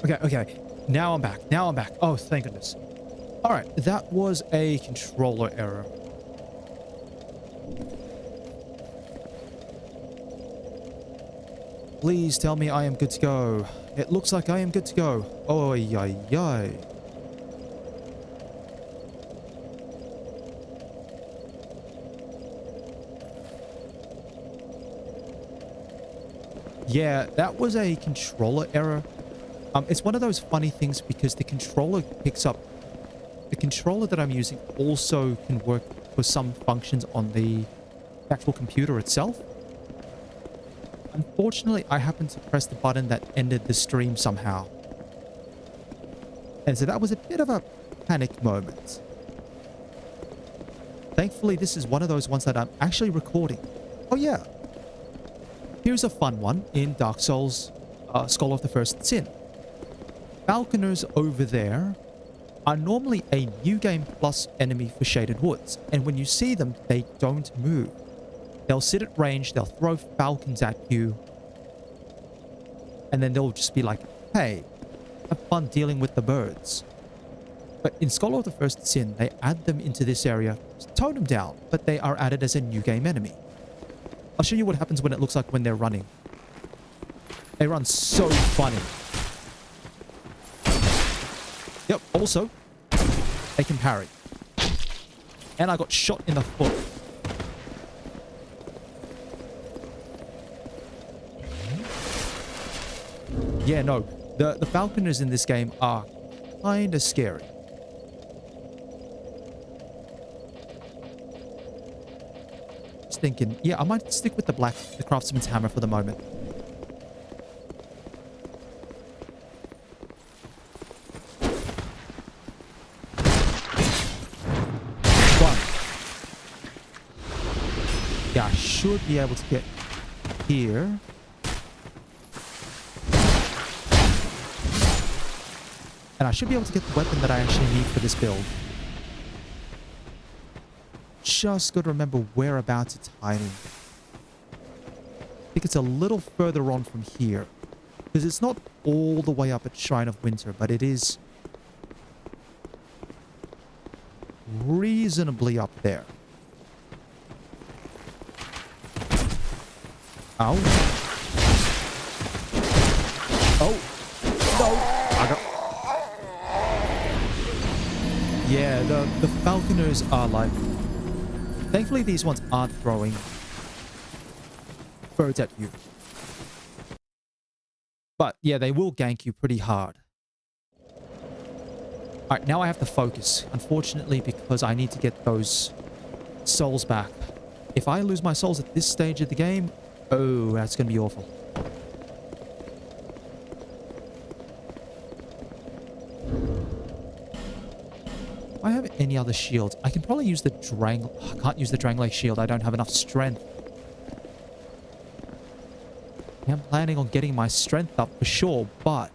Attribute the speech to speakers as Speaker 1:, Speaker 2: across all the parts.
Speaker 1: Okay, okay. Now I'm back. Now I'm back. Oh, thank goodness. All right, that was a controller error. Please tell me I am good to go. It looks like I am good to go. Oh, yay, yay. Yeah, that was a controller error. It's one of those funny things because the controller picks up... The controller that I'm using also can work for some functions on the actual computer itself. Unfortunately, I happened to press the button that ended the stream somehow. And so that was a bit of a panic moment. Thankfully, this is one of those ones that I'm actually recording. Oh yeah. Here's a fun one in Dark Souls, Scholar of the First Sin. Falconers over there are normally a New Game Plus enemy for Shaded Woods, and when you see them, they don't move. They'll sit at range, they'll throw falcons at you, and then they'll just be like, hey, have fun dealing with the birds. But in Scholar of the First Sin, they add them into this area to tone them down, but they are added as a New Game enemy. I'll show you what happens when it looks like when they're running. They run so funny. Yep, also, they can parry. And I got shot in the foot. Yeah, no, the falconers in this game are kinda scary. Just thinking, yeah, I might stick with the craftsman's hammer for the moment. Yeah, I should be able to get here. And I should be able to get the weapon that I actually need for this build. Just got to remember whereabouts it's hiding. I think it's a little further on from here. Because it's not all the way up at Shrine of Winter, but it is reasonably up there. Ow. Oh. No. I got... Yeah, the falconers are like... Thankfully, these ones aren't throwing birds at you. But, yeah, they will gank you pretty hard. Alright, now I have to focus. Unfortunately, because I need to get those souls back. If I lose my souls at this stage of the game... Oh, that's going to be awful. Do I have any other shields? I can probably use the Drang... I can't use the Drangley shield. I don't have enough strength. I'm planning on getting my strength up for sure, but...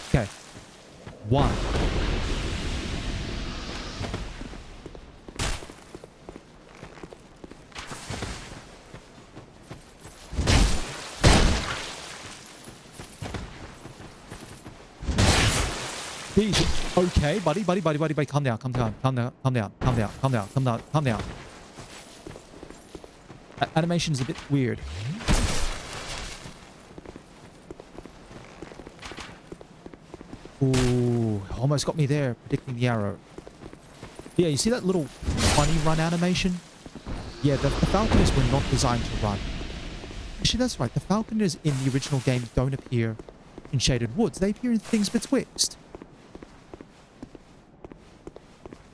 Speaker 1: Okay. One. Jeez. Okay, buddy, calm down. Animation's a bit weird. Ooh, almost got me there, predicting the arrow. Yeah, you see that little funny run animation? Yeah, the falconers were not designed to run. Actually, that's right. The falconers in the original game don't appear in Shaded Woods. They appear in Things Betwixt.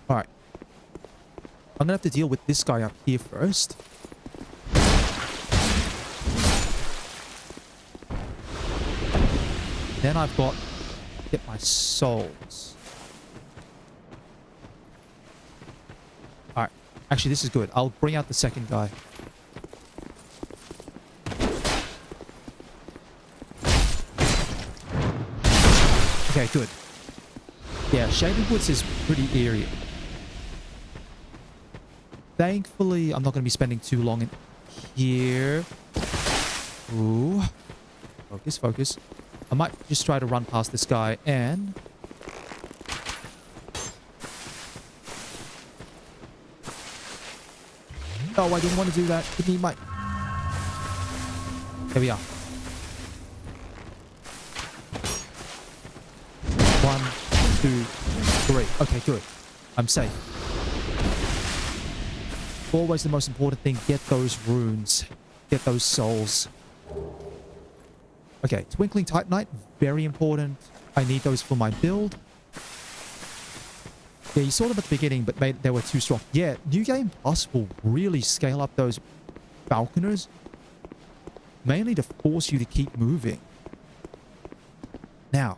Speaker 1: Alright. I'm gonna have to deal with this guy up here first. Then I've got to get my souls. Alright. Actually, this is good. I'll bring out the second guy. Okay, good. Yeah, Shaded Woods is pretty eerie. Thankfully, I'm not going to be spending too long in here. Ooh. Focus, focus. I might just try to run past this guy and... Oh, I didn't want to do that. Give me my... There we are. 1, 2, 3. Okay, good. I'm safe. Always the most important thing, get those runes. Get those souls. Okay, Twinkling Titanite, very important. I need those for my build. Yeah, you saw them at the beginning, but they were too strong. Yeah, New Game Plus will really scale up those Falconers. Mainly to force you to keep moving. Now,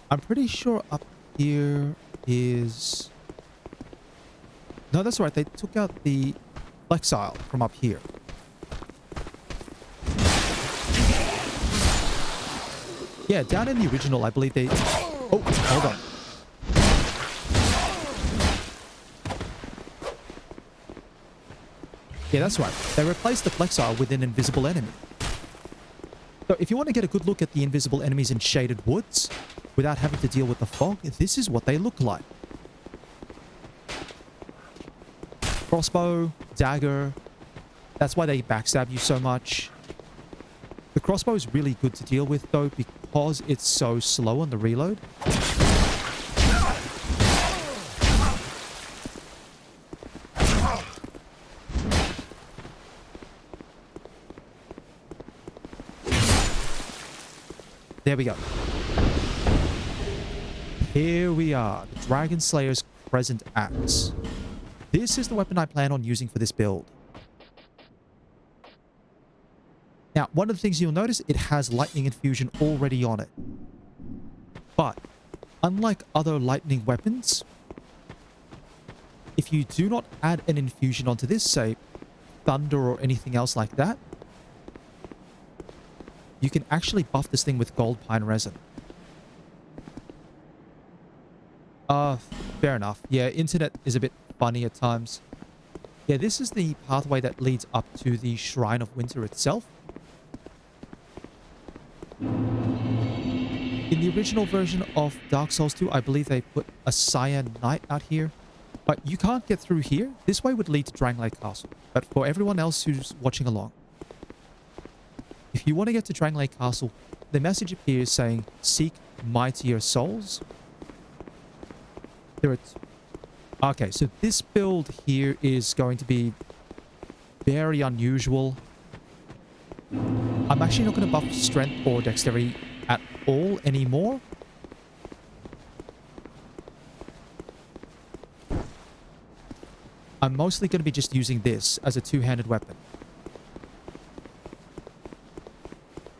Speaker 1: I'm pretty sure up here is... No, that's right. They took out the Flexile from up here. Yeah, down in the original, I believe they... Oh, hold on. Yeah, that's right. They replaced the Flexile with an invisible enemy. So if you want to get a good look at the invisible enemies in Shaded Woods, without having to deal with the fog, this is what they look like. Crossbow, dagger. That's why they backstab you so much. The crossbow is really good to deal with, though, because it's so slow on the reload. There we go. Here we are, the Dragon Slayer's Crescent Axe. This is the weapon I plan on using for this build. Now, one of the things you'll notice, it has lightning infusion already on it. But, unlike other lightning weapons, if you do not add an infusion onto this, say, thunder or anything else like that, you can actually buff this thing with gold pine resin. Fair enough. Yeah, internet is a bit funny at times. Yeah, this is the pathway that leads up to the Shrine of Winter itself. In the original version of Dark Souls 2, I believe they put a Cyan Knight out here. But you can't get through here. This way would lead to Drangley Castle. But for everyone else who's watching along, if you want to get to Drangley Castle, the message appears saying, seek mightier souls. There are... Okay, so this build here is going to be very unusual. I'm actually not going to buff strength or dexterity at all anymore. I'm mostly going to be just using this as a two-handed weapon.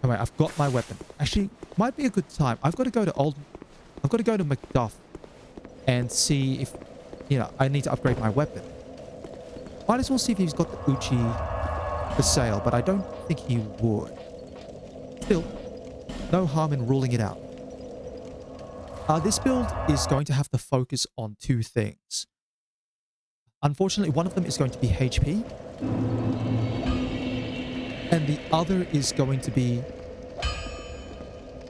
Speaker 1: Alright, I've got my weapon. Actually, might be a good time. I've got to go to Macduff and see if, you know, I need to upgrade my weapon. Might as well see if he's got the Uchi for sale, but I don't think he would. Still, no harm in ruling it out. This build is going to have to focus on two things. Unfortunately, one of them is going to be HP. And the other is going to be...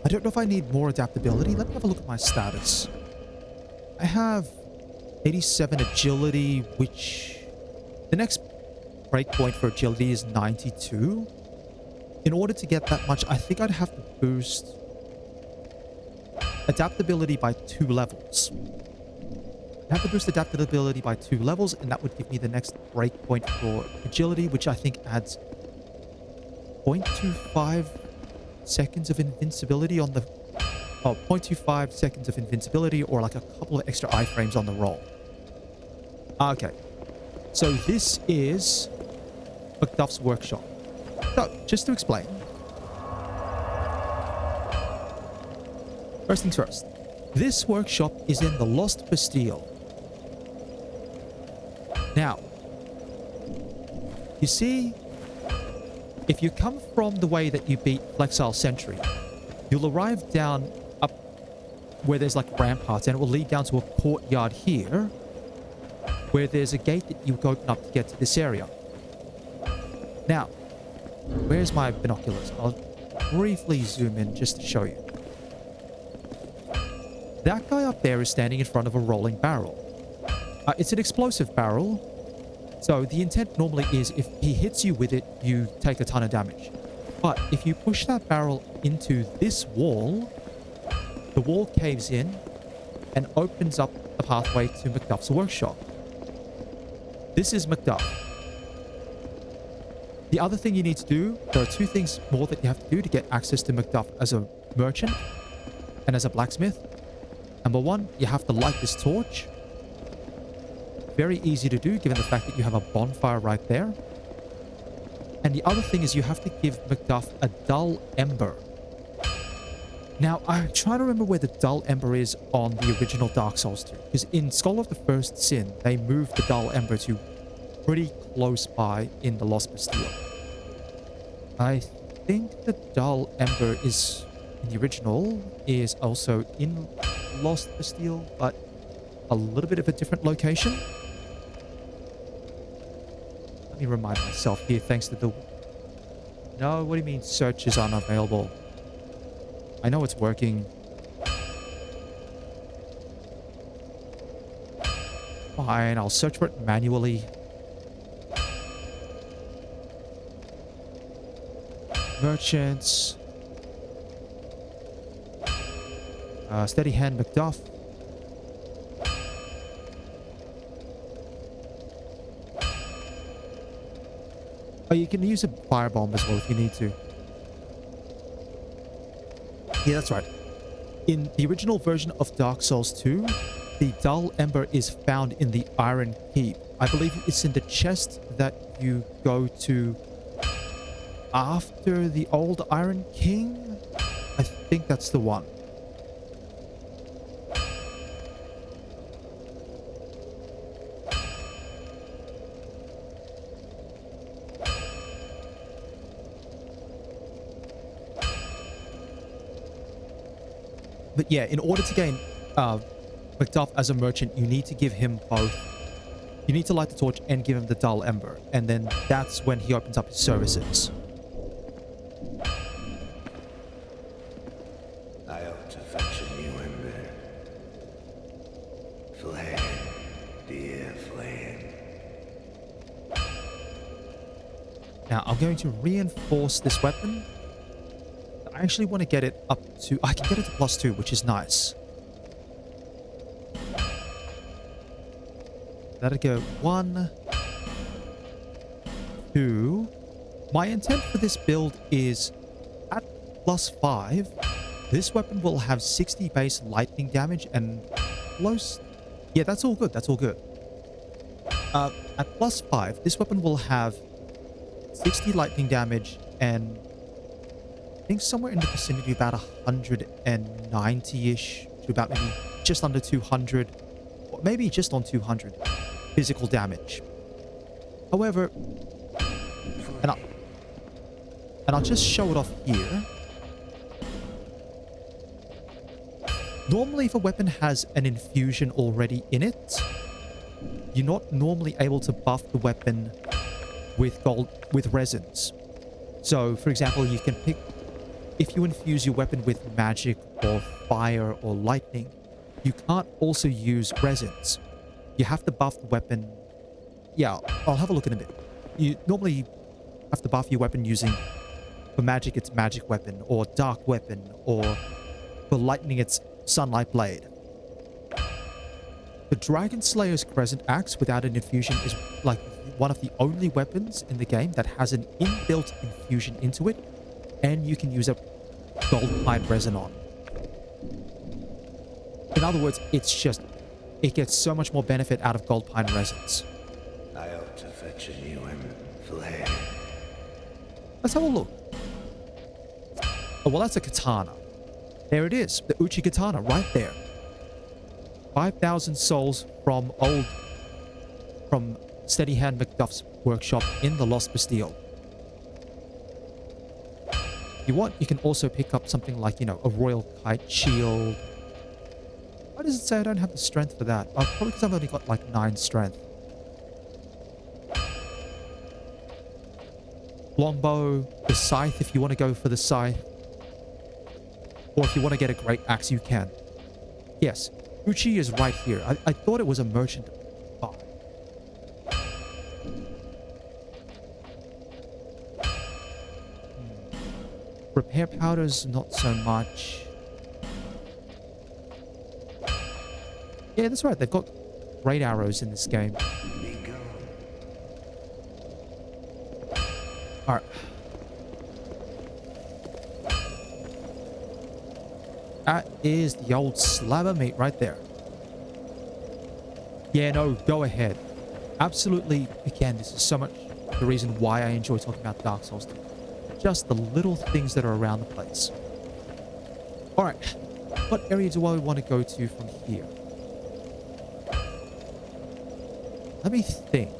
Speaker 1: I don't know if I need more adaptability. Let me have a look at my status. I have 87 agility, which... The next breakpoint for agility is 92. In order to get that much, I think I'd have to boost adaptability by 2 levels. I have to boost adaptability by 2 levels, and that would give me the next breakpoint for agility, which I think adds 0.25 seconds of invincibility on the... Oh, 0.25 seconds of invincibility, or like a couple of extra iframes on the roll. Okay. So this is Macduff's workshop. So, just to explain. First things first. This workshop is in the Lost Bastille. Now, you see, if you come from the way that you beat Flexile Sentry, you'll arrive down up where there's like ramparts, and it will lead down to a courtyard here. where there's a gate that you open up to get to this area. Now, where's my binoculars? I'll briefly zoom in just to show you. That guy up there is standing in front of a rolling barrel. It's an explosive barrel, so the intent normally is if he hits you with it, you take a ton of damage. But if you push that barrel into this wall, the wall caves in and opens up the pathway to Macduff's workshop. This is Macduff. The other thing you need to do, there are two things more that you have to do to get access to Macduff as a merchant and as a blacksmith. Number one, you have to light this torch. Very easy to do given the fact that you have a bonfire right there. And the other thing is you have to give Macduff a dull ember. Now, I'm trying to remember where the dull ember is on the original Dark Souls 2. Because in Skull of the First Sin, they moved the dull ember to pretty close by in the Lost Bastille. I think the dull ember is, in the original, is also in Lost Bastille, but a little bit of a different location. Let me remind myself here, thanks to the... No, what do you mean search is unavailable? I know it's working. Fine, I'll search for it manually. Merchants. Steady Hand Macduff. Oh, you can use a firebomb as well if you need to. Yeah, that's right. In the original version of Dark Souls 2, the dull ember is found in the Iron Keep. I believe it's in the chest that you go to after the old Iron King. I think that's the one. But yeah, in order to gain Macduff as a merchant, you need to give him both. You need to light the torch and give him the dull ember. And then that's when he opens up his services.
Speaker 2: I ought to fetch a new ember. Flame, dear flame.
Speaker 1: Now, I'm going to reinforce this weapon. I actually want to get it up to... I can get it to +2, which is nice. That'll go 1, 2. My intent for this build is at +5, this weapon will have 60 base lightning damage and close... Yeah, that's all good. That's all good. At +5, this weapon will have 60 lightning damage and... I think somewhere in the vicinity of about 190-ish to about maybe just under 200, or maybe just on 200 physical damage. However, and I'll just show it off here. Normally, if a weapon has an infusion already in it, you're not normally able to buff the weapon with resins. So, for example, you can pick... If you infuse your weapon with magic or fire or lightning, you can't also use resins. You have to buff the weapon. Yeah, I'll have a look in a bit. You normally have to buff your weapon using... For magic, it's magic weapon or dark weapon, or for lightning, it's sunlight blade. The Dragon Slayer's Crescent Axe without an infusion is like one of the only weapons in the game that has an inbuilt infusion into it. And you can use a gold pine resin on. In other words, it's just... It gets so much more benefit out of gold pine resins.
Speaker 2: I ought to fetch a new flame.
Speaker 1: Let's have a look. Oh, well, that's a katana. There it is. The Uchi katana right there. 5,000 souls from Steady Hand Macduff's workshop in the Lost Bastille. If you want, you can also pick up something like, you know, a royal kite shield. Why does it say I don't have the strength for that? Probably because I've only got like 9 strength. longbow, the scythe if you want to go for the scythe. Or if you want to get a great axe, you can. Yes, Uchi is right here. I thought it was a merchant. Oh. Repair powders, not so much. Yeah, that's right. They've got great arrows in this game. Alright. That is the old slab of meat right there. Yeah, no, go ahead. Absolutely, again, this is so much the reason why I enjoy talking about Dark Souls 2. Just the little things that are around the place. Alright, what area do I want to go to from here? Let me think.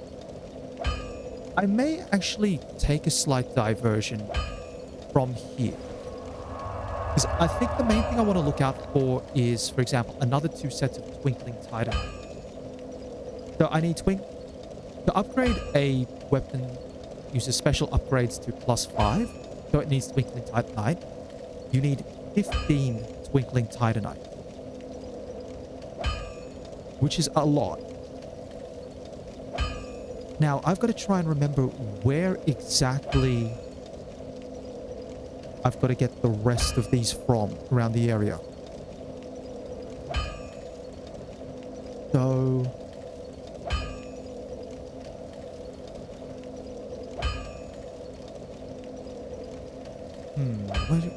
Speaker 1: I may actually take a slight diversion from here. Because I think the main thing I want to look out for is, for example, another 2 sets of Twinkling Titanite. So I need to upgrade a weapon uses special upgrades to +5. So it needs Twinkling Titanite. You need 15 Twinkling Titanite. Which is a lot. Now, I've got to try and remember where exactly I've got to get the rest of these from around the area. So...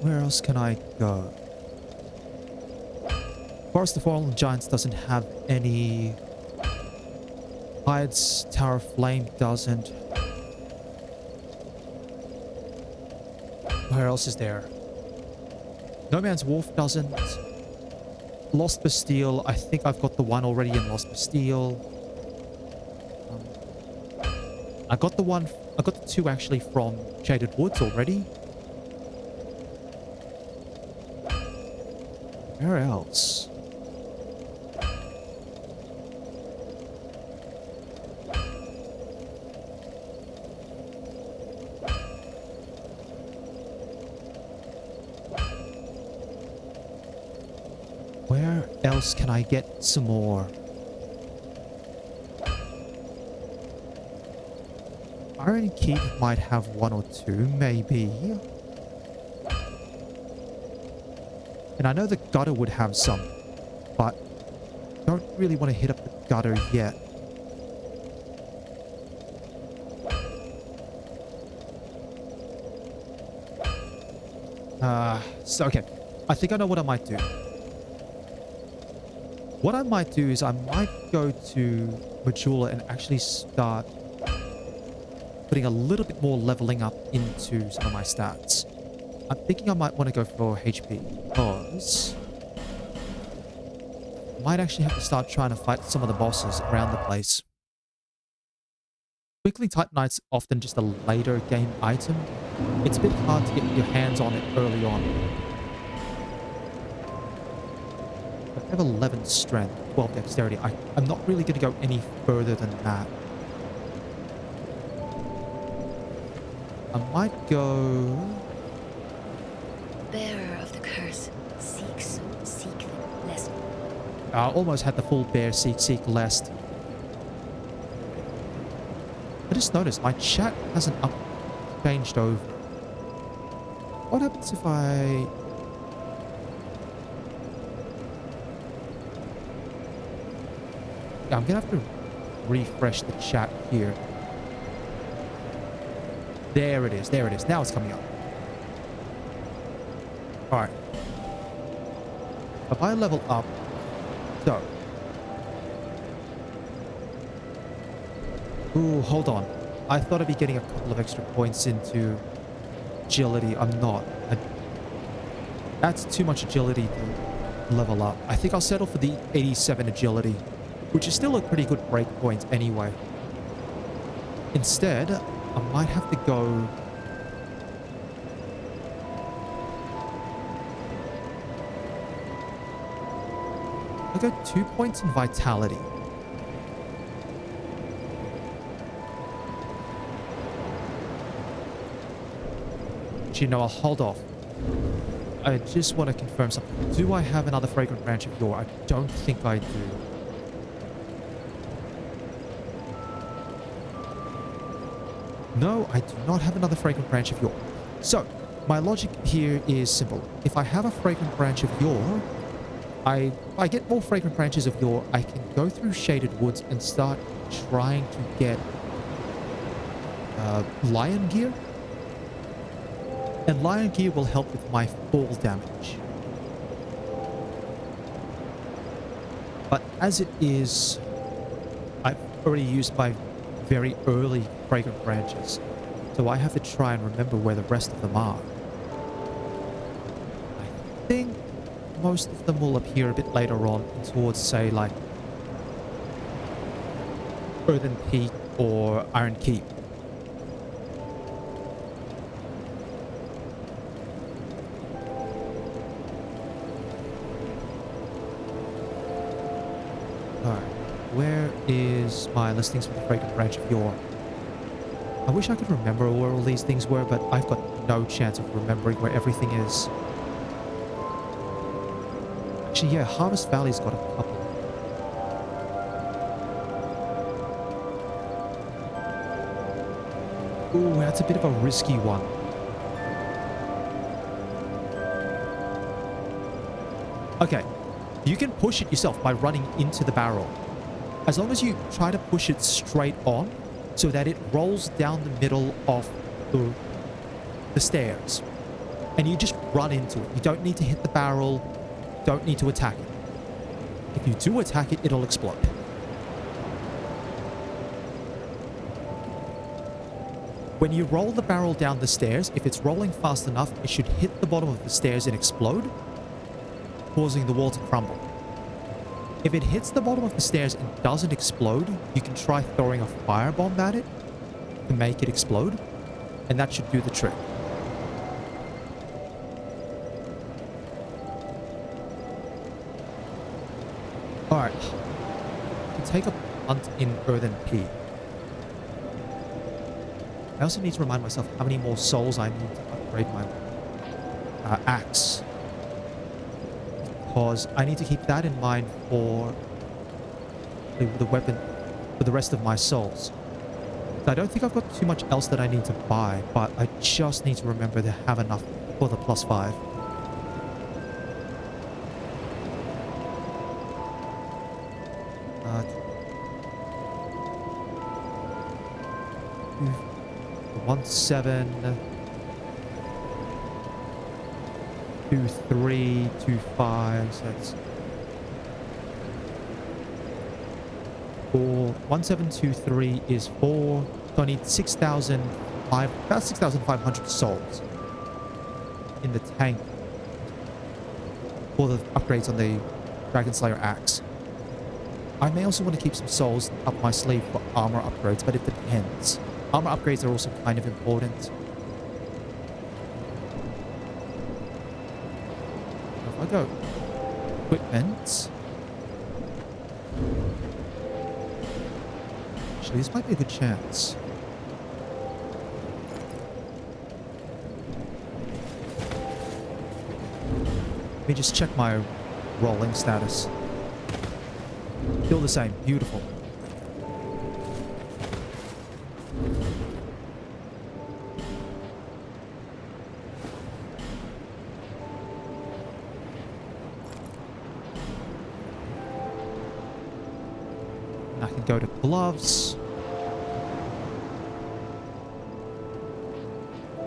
Speaker 1: where else can I go? Forest of Fallen Giants doesn't have any... Hyde's Tower of Flame doesn't. Where else is there? No Man's Wharf doesn't. Lost Bastille. I think I've got the one already in Lost Bastille. I got the 2 actually from Shaded Woods already. Where else? Where else can I get some more? Iron Keep might have 1 or 2, maybe. And I know the gutter would have some, but don't really want to hit up the gutter yet. So okay, I think I know what I might do. What I might do is I might go to Majula and actually start putting a little bit more leveling up into some of my stats. I'm thinking I might want to go for HP because I might actually have to start trying to fight some of the bosses around the place. Twinkling Titanite's often just a later game item. It's a bit hard to get your hands on it early on. I have 11 strength, 12 dexterity. I'm not really going to go any further than that. I might go...
Speaker 3: Bearer of the curse, seek the lesson.
Speaker 1: I almost had the full bear seek lest. I just noticed my chat hasn't changed over. What happens if I... Yeah, I'm gonna have to refresh the chat here. There it is, there it is. Now it's coming up. Alright. If I level up, so. Ooh, hold on. I thought I'd be getting a couple of extra points into agility. I'm not. That's too much agility to level up. I think I'll settle for the 87 agility, which is still a pretty good break point anyway. Instead, I might have to go... I got 2 points in vitality. Actually, no, I'll hold off. I just want to confirm something. Do I have another fragrant branch of yore? I don't think I do. No, I do not have another fragrant branch of yore. So, my logic here is simple. If I have a fragrant branch of yore, if I get more fragrant branches of yore, I can go through shaded woods and start trying to get lion gear. And lion gear will help with my fall damage. But as it is, I've already used my very early fragrant branches, so I have to try and remember where the rest of them are. I think most of them will appear a bit later on towards, say, like Earthen Peak or Iron Keep. Alright, where is my listings for the fragrant branch of yore? I wish I could remember where all these things were, but I've got no chance of remembering where everything is. Actually, yeah, Harvest Valley's got a couple. Ooh, that's a bit of a risky one. Okay, you can push it yourself by running into the barrel. As long as you try to push it straight on so that it rolls down the middle of the stairs. And you just run into it. You don't need to hit the barrel, don't need to attack it. If you do attack it, it'll explode. When you roll the barrel down the stairs, if it's rolling fast enough, it should hit the bottom of the stairs and explode, causing the wall to crumble. If it hits the bottom of the stairs and doesn't explode, you can try throwing a firebomb at it to make it explode, and that should do the trick. Alright, to take a punt in Earthen Peak. I also need to remind myself how many more souls I need to upgrade my axe. Because I need to keep that in mind for the weapon for the rest of my souls. I don't think I've got too much else that I need to buy, but I just need to remember to have enough for the +5. One 7 2 3 2 5, so that's 4. 1723 is 4. So I need about 6,500 souls in the tank for the upgrades on the Dragon Slayer axe. I may also want to keep some souls up my sleeve for armor upgrades, but it depends. Armor upgrades are also kind of important. If I go equipment, actually this might be a good chance. Let me just check my rolling status. Still the same. Beautiful. I can go to gloves.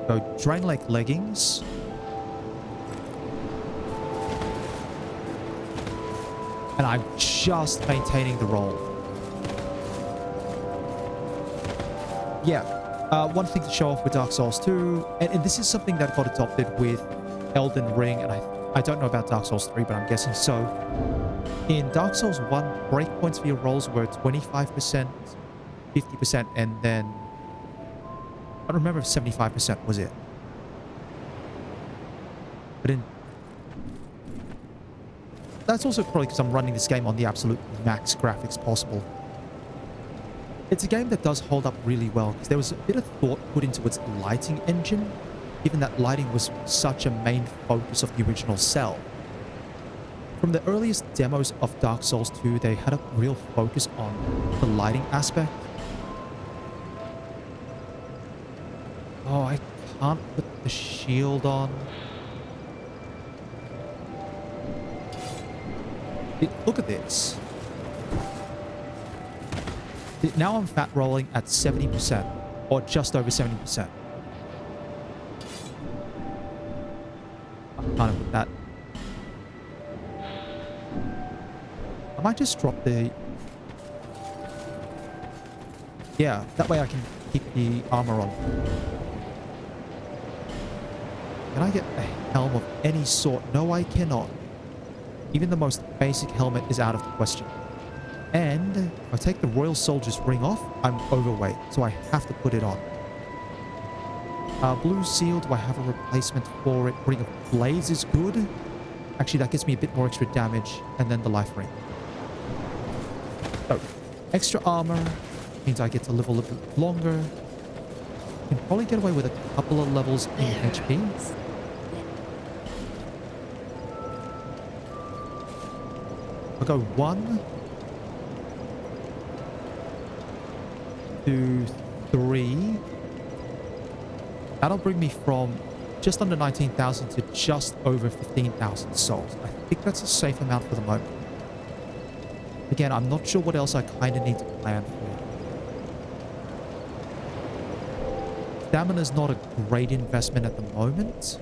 Speaker 1: Go Drain Lake leggings. And I'm just maintaining the roll. Yeah. One thing to show off with Dark Souls 2, and this is something that got adopted with Elden Ring, and I don't know about Dark Souls 3, but I'm guessing so. In Dark Souls 1, breakpoints for your rolls were 25%, 50%, and then I don't remember if 75% was it. But in that's also probably because I'm running this game on the absolute max graphics possible. It's a game that does hold up really well because there was a bit of thought put into its lighting engine given that lighting was such a main focus of the original cell. From the earliest demos of Dark Souls 2, they had a real focus on the lighting aspect. Oh, I can't put the shield on. Look at this. Now I'm fat rolling at 70%, or just over 70%. I can't put that. I might just drop the... Yeah, that way I can keep the armor on. Can I get a helm of any sort? No, I cannot. Even the most basic helmet is out of the question. And if I take the Royal Soldier's ring off, I'm overweight, so I have to put it on. Blue Seal, do I have a replacement for it? Ring of Blades is good. Actually, that gives me a bit more extra damage, and then the life ring. So, extra armor means I get to live a little bit longer. Can probably get away with a couple of levels in HP. I'll go 1, 2, 3. That'll bring me from just under 19,000 to just over 15,000 souls. I think that's a safe amount for the moment. Again, I'm not sure what else I kind of need to plan for. Stamina's not a great investment at the moment.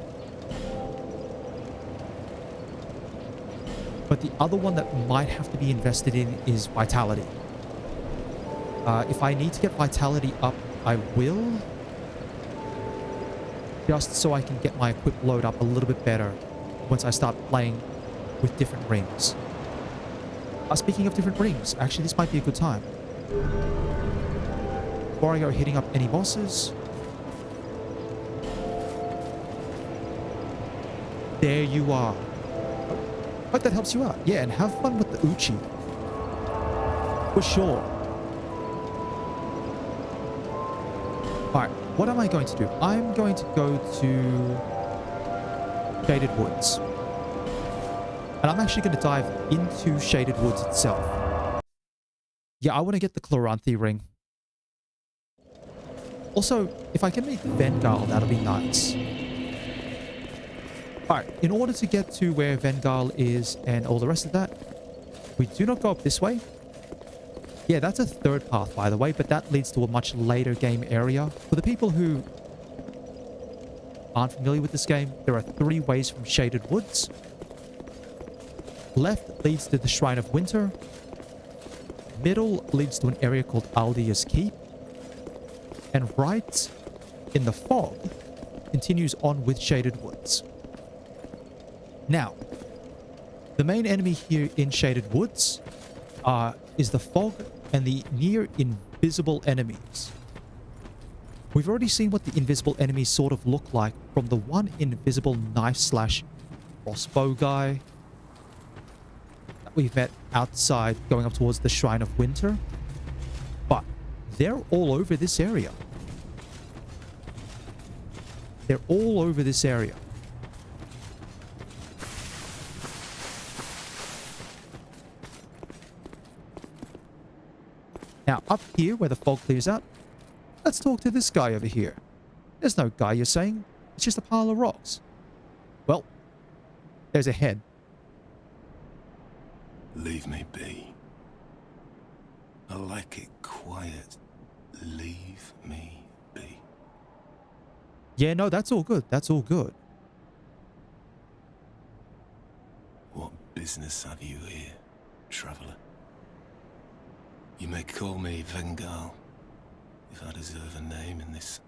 Speaker 1: But the other one that might have to be invested in is Vitality. If I need to get Vitality up, I will. Just so I can get my equip load up a little bit better once I start playing with different rings. Speaking of different rings, actually this might be a good time. Before I go hitting up any bosses. There you are. Hope that helps you out. Yeah, and have fun with the Uchi. For sure. Alright, what am I going to do? I'm going to go to Shaded Woods. And I'm actually going to dive into Shaded Woods itself. Yeah, I want to get the Chloranthy ring. Also, if I can meet Vengal, that'll be nice. Alright, in order to get to where Vengal is and all the rest of that, we do not go up this way. Yeah, that's a third path, by the way, but that leads to a much later game area. For the people who aren't familiar with this game, there are 3 ways from Shaded Woods. Left leads to the Shrine of Winter. Middle leads to an area called Aldia's Keep. And right in the fog continues on with Shaded Woods. Now, the main enemy here in Shaded Woods is the fog and the near invisible enemies. We've already seen what the invisible enemies sort of look like from the one invisible knife/crossbow guy that we've met outside going up towards the Shrine of Winter. But they're all over this area. They're all over this area. Now, up here, where the fog clears out, let's talk to this guy over here. There's no guy, you're saying? It's just a pile of rocks. Well, there's a head.
Speaker 2: Leave me be. I like it quiet. Leave me be.
Speaker 1: Yeah, no, that's all good. That's all good.
Speaker 2: What business have you here, traveller? You may call me Vengal, if I deserve a name in this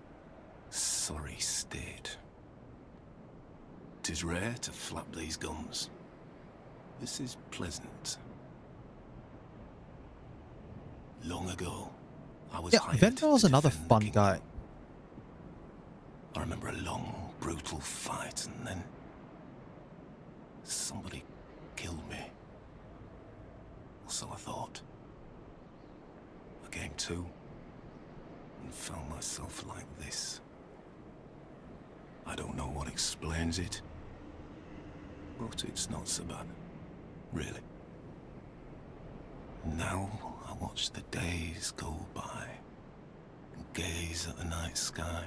Speaker 2: sorry state. 'Tis rare to flap these gums. This is pleasant. Long ago, I was hired
Speaker 1: Vengal's
Speaker 2: to
Speaker 1: another
Speaker 2: defend the
Speaker 1: fun
Speaker 2: kingdom.
Speaker 1: guy.
Speaker 2: I remember a long, brutal fight, and then somebody killed me. Or so I thought. I came to and found myself like this. I don't know what explains it, but it's not so bad, really. Now I watch the days go by and gaze at the night sky,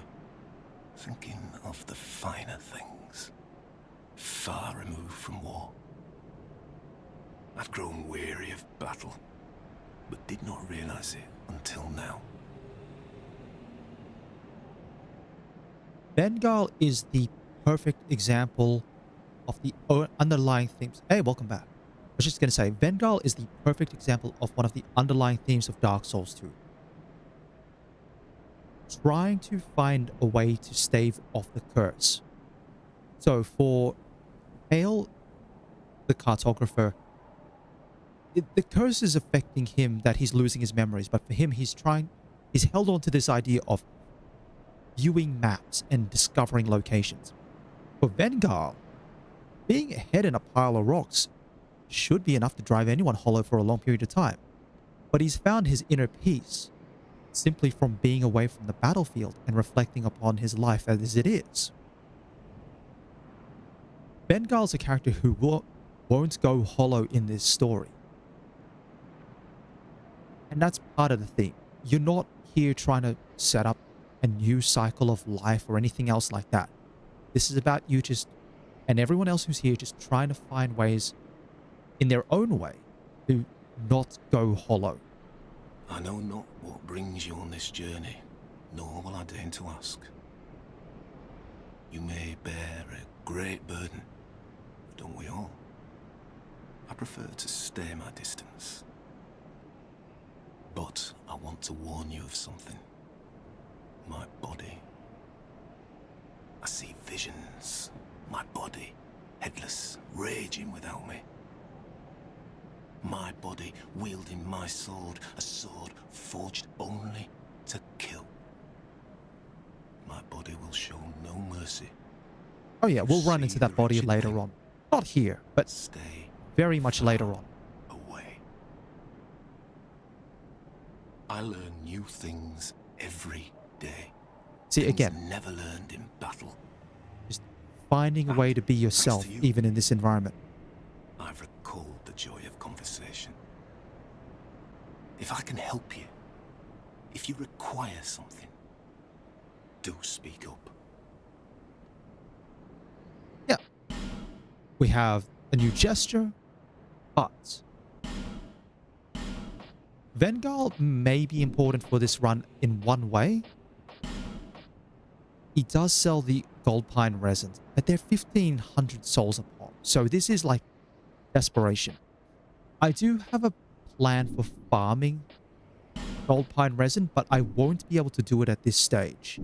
Speaker 2: thinking of the finer things, far removed from war. I'd grown weary of battle, but did not realize it until now.
Speaker 1: Bengal is the perfect example of the underlying themes. Hey, welcome back. I was just going to say, Bengal is the perfect example of one of the underlying themes of Dark Souls 2. Trying to find a way to stave off the curse. So for Hale, the cartographer, the curse is affecting him that he's losing his memories, but for him, he's held on to this idea of viewing maps and discovering locations. For Vengal, being a head in a pile of rocks should be enough to drive anyone hollow for a long period of time. But he's found his inner peace simply from being away from the battlefield and reflecting upon his life as it is. Bengal's a character who won't go hollow in this story. And that's part of the theme. You're not here trying to set up a new cycle of life or anything else like that. This is about you just, and everyone else who's here, just trying to find ways in their own way to not go hollow.
Speaker 2: I know not what brings you on this journey, nor will I deign to ask. You may bear a great burden, don't we all? I prefer to stay my distance. But I want to warn you of something. My body. I see visions. My body, headless, raging without me. My body wielding my sword, a sword forged only to kill. My body will show no mercy.
Speaker 1: Oh yeah, we'll run into that body later on. Not here, but
Speaker 2: Stay
Speaker 1: very much later on.
Speaker 2: away. I learn new things every day.
Speaker 1: See,
Speaker 2: Things
Speaker 1: again,
Speaker 2: never learned in battle.
Speaker 1: just finding a way to be yourself,
Speaker 2: to you.
Speaker 1: even in this environment.
Speaker 2: I've recalled the joy of conversation. If I can help you, if you require something, do speak up.
Speaker 1: Yeah. We have a new gesture, but Vengal may be important for this run in one way. He does sell the gold pine resin, but they're 1,500 souls a pop. So this is like desperation. I do have a plan for farming gold pine resin, but I won't be able to do it at this stage.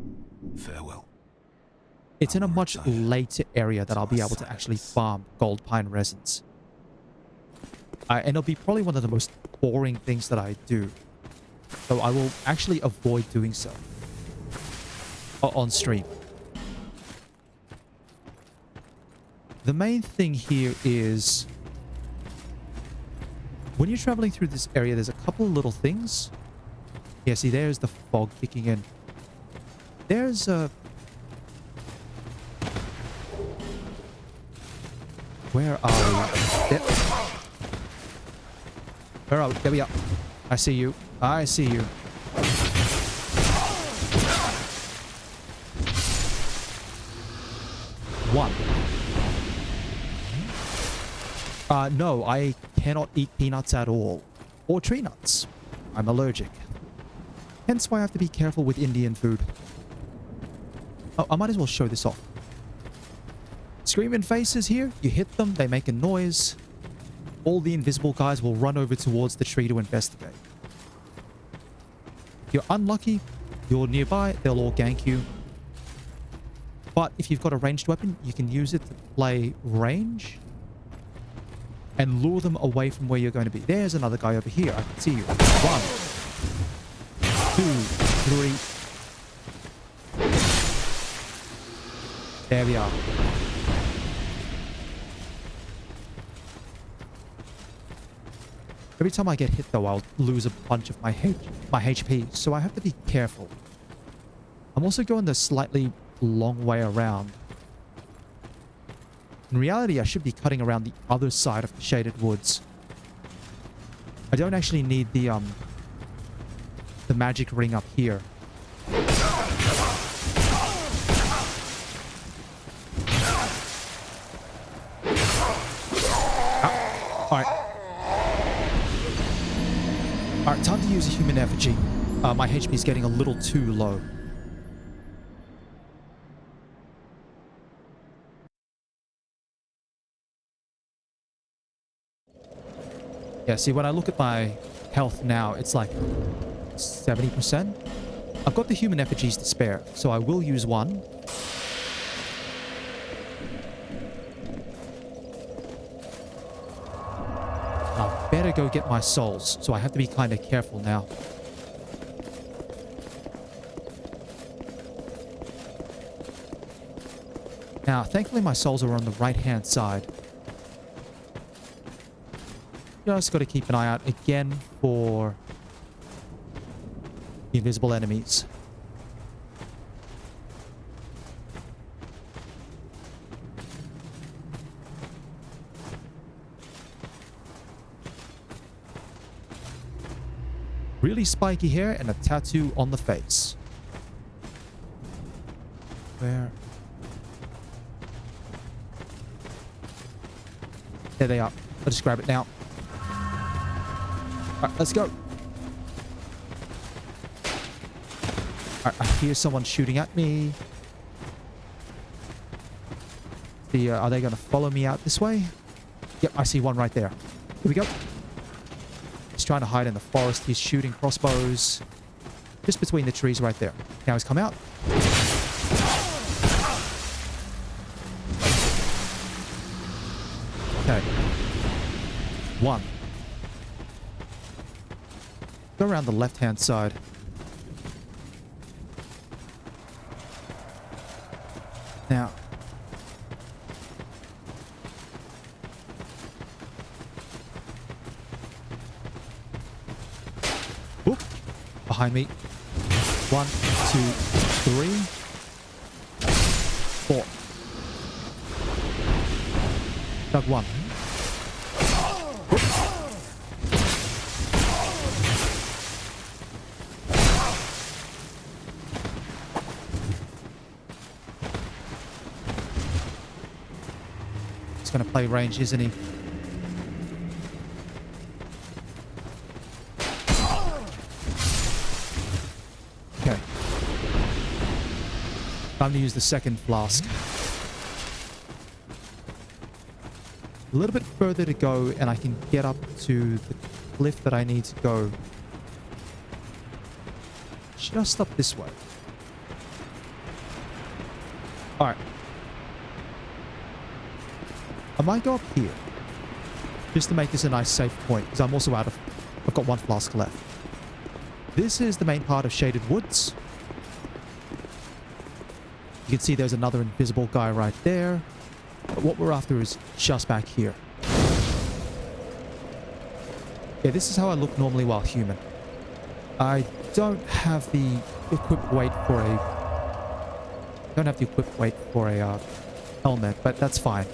Speaker 2: Farewell.
Speaker 1: It's in a much later area that I'll be able to actually farm gold pine resins. And it'll be probably one of the most boring things that I do. So I will actually avoid doing so on stream. The main thing here is when you're traveling through this area, there's a couple of little things. Yeah, see, there's the fog kicking in. There's a... Where are we? There... Where are we? There we are. I see you. I see you. One. No, I cannot eat peanuts at all. Or tree nuts. I'm allergic. Hence why I have to be careful with Indian food. Oh, I might as well show this off. Screaming faces here. You hit them, they make a noise. All the invisible guys will run over towards the tree to investigate. If you're unlucky, you're nearby, they'll all gank you. But if you've got a ranged weapon, you can use it to play range and lure them away from where you're going to be. There's another guy over here. I can see you. 1, 2, 3. There we are. Every time I get hit, though, I'll lose a bunch of my HP, so I have to be careful. I'm also going the slightly long way around In reality, I should be cutting around the other side of the shaded woods. I don't actually need the magic ring up here. Alright. Alright, time to use a human effigy. My HP is getting a little too low. Yeah, see, when I look at my health now, it's like 70%. I've got the human effigies to spare, so I will use one. I better go get my souls, so I have to be kind of careful now. Now, thankfully my souls are on the right-hand side. Just got to keep an eye out again for the invisible enemies. Really spiky hair and a tattoo on the face. Where? There they are. I'll just grab it now. Alright, let's go. Alright, I hear someone shooting at me. Are they going to follow me out this way? Yep, I see one right there. Here we go. He's trying to hide in the forest. He's shooting crossbows. Just between the trees right there. Now he's come out. Okay. One. Go around the left-hand side. Now. Oop. Behind me. 1, 2, 3, 4. Dug one. He's going to play range, isn't he? Okay. Time to use the second flask. A little bit further to go and I can get up to the cliff that I need to go. Just up this way. Alright. I might go up here. Just to make this a nice safe point. Because I'm also out of... I've got one flask left. This is the main part of Shaded Woods. You can see there's another invisible guy right there. But what we're after is just back here. Yeah, this is how I look normally while human. I don't have the equipped weight for a... Don't have the equipped weight for a helmet, but that's fine.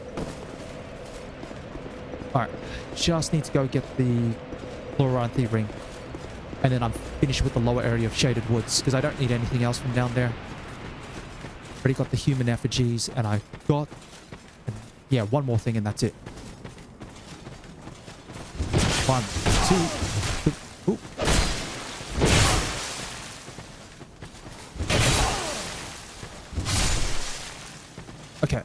Speaker 1: Alright, just need to go get the Chloranthe ring. And then I'm finished with the lower area of Shaded Woods, because I don't need anything else from down there. Already got the human effigies, and I've got... Yeah, one more thing and that's it. 1, 2, 3. Ooh. Okay.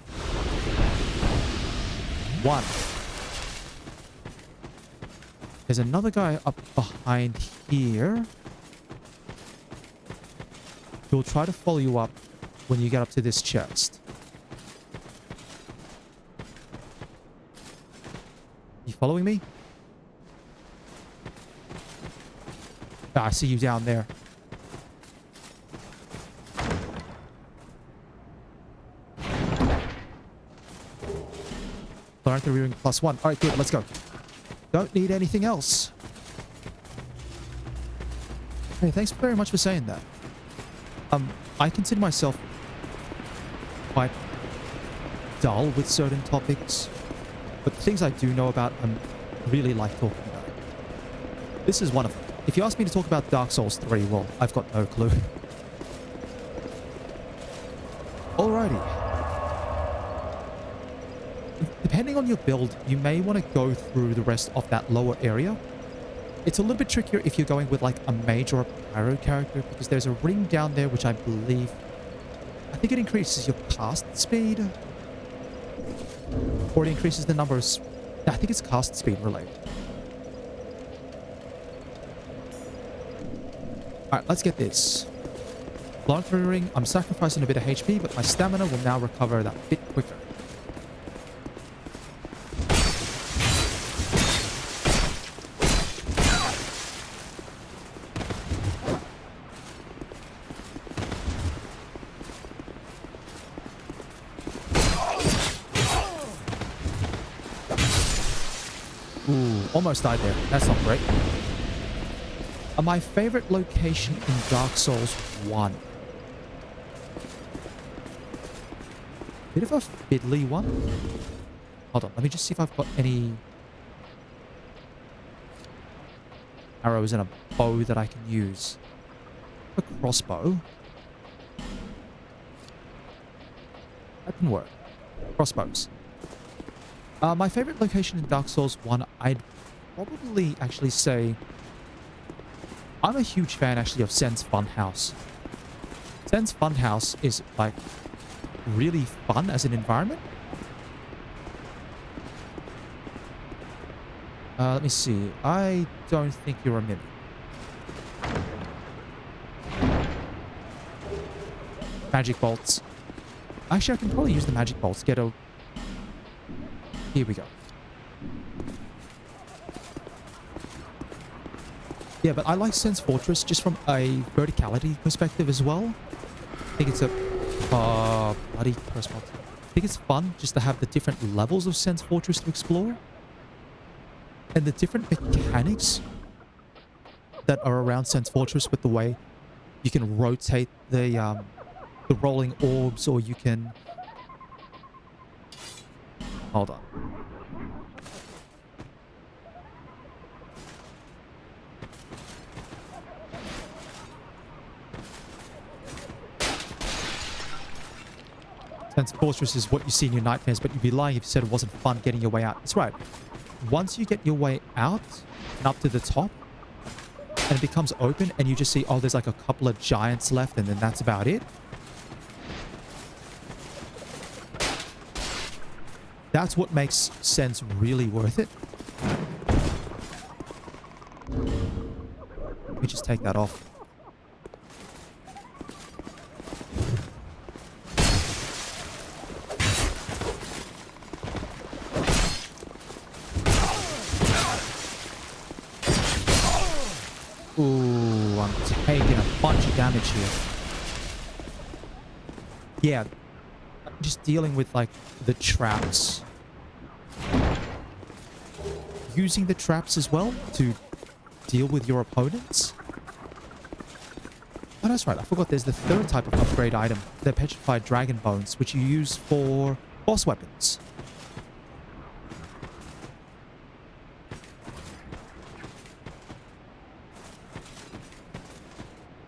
Speaker 1: 1. There's another guy up behind here. He'll try to follow you up when you get up to this chest. You following me? Ah, I see you down there. Alright, the rearing +1. Alright, good, let's go. Don't need anything else. Hey, thanks very much for saying that. I consider myself quite dull with certain topics. But the things I do know about, I really like talking about. This is one of them. If you ask me to talk about Dark Souls 3, well, I've got no clue. Alrighty. Depending on your build, you may want to go through the rest of that lower area. It's a little bit trickier if you're going with like a mage or a pyro character, because there's a ring down there which I believe, I think it increases your cast speed, or it increases the number of, I think it's cast speed related. Alright, let's get this. Blowing through the ring, I'm sacrificing a bit of HP, but my stamina will now recover that bit quicker. Ooh, almost died there. That's not great. My favorite location in Dark Souls 1. Bit of a fiddly one. Hold on, let me just see if I've got any arrows and a bow that I can use. A crossbow. That can work. Crossbows. My favorite location in Dark Souls 1, I'd probably actually say... I'm a huge fan, actually, of Sen's Funhouse. Sen's Funhouse is, like, really fun as an environment. Let me see. I don't think you're a mimic. Magic bolts. Actually, I can probably use the magic bolts. Get a... Here we go. Yeah, but I like Sen's Fortress just from a verticality perspective as well. I think it's a... bloody crossbow. I think it's fun just to have the different levels of Sen's Fortress to explore. And the different mechanics that are around Sen's Fortress, with the way you can rotate the rolling orbs, or you can... Hold on. Sen's Fortress is what you see in your nightmares, but you'd be lying if you said it wasn't fun getting your way out. That's right. Once you get your way out and up to the top, and it becomes open, and you just see, oh, there's like a couple of giants left, and then that's about it. That's what makes Sen's really worth it. Let me just take that off. Ooh, I'm taking a bunch of damage here. Yeah, I'm just dealing with, like, the traps. Using the traps as well to deal with your opponents. Oh, that's right. I forgot there's the third type of upgrade item. The Petrified Dragon Bones, which you use for boss weapons.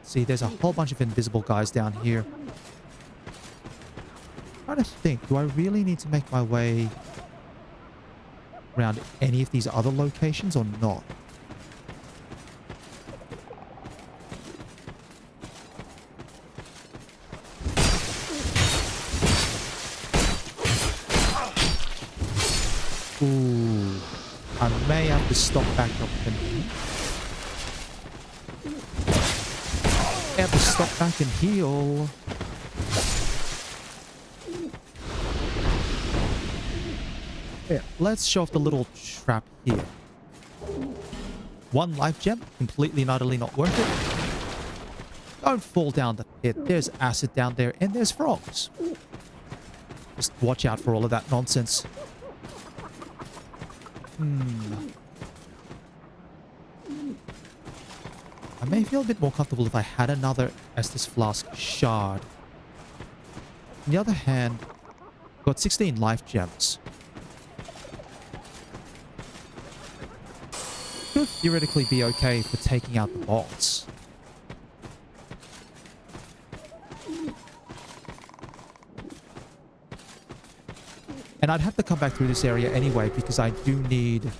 Speaker 1: See, there's a whole bunch of invisible guys down here. I'm trying to think, do I really need to make my way around any of these other locations or not? Ooh, I may have to stop back up and... I have to stop back and heal. Yeah, let's show off the little trap here. One life gem, completely and utterly not worth it. Don't fall down the pit. There's acid down there, and there's frogs. Just watch out for all of that nonsense. I may feel a bit more comfortable if I had another Estus Flask shard. On the other hand, Got 16 life gems. Could theoretically be okay for taking out the boss. And I'd have to come back through this area anyway because I do need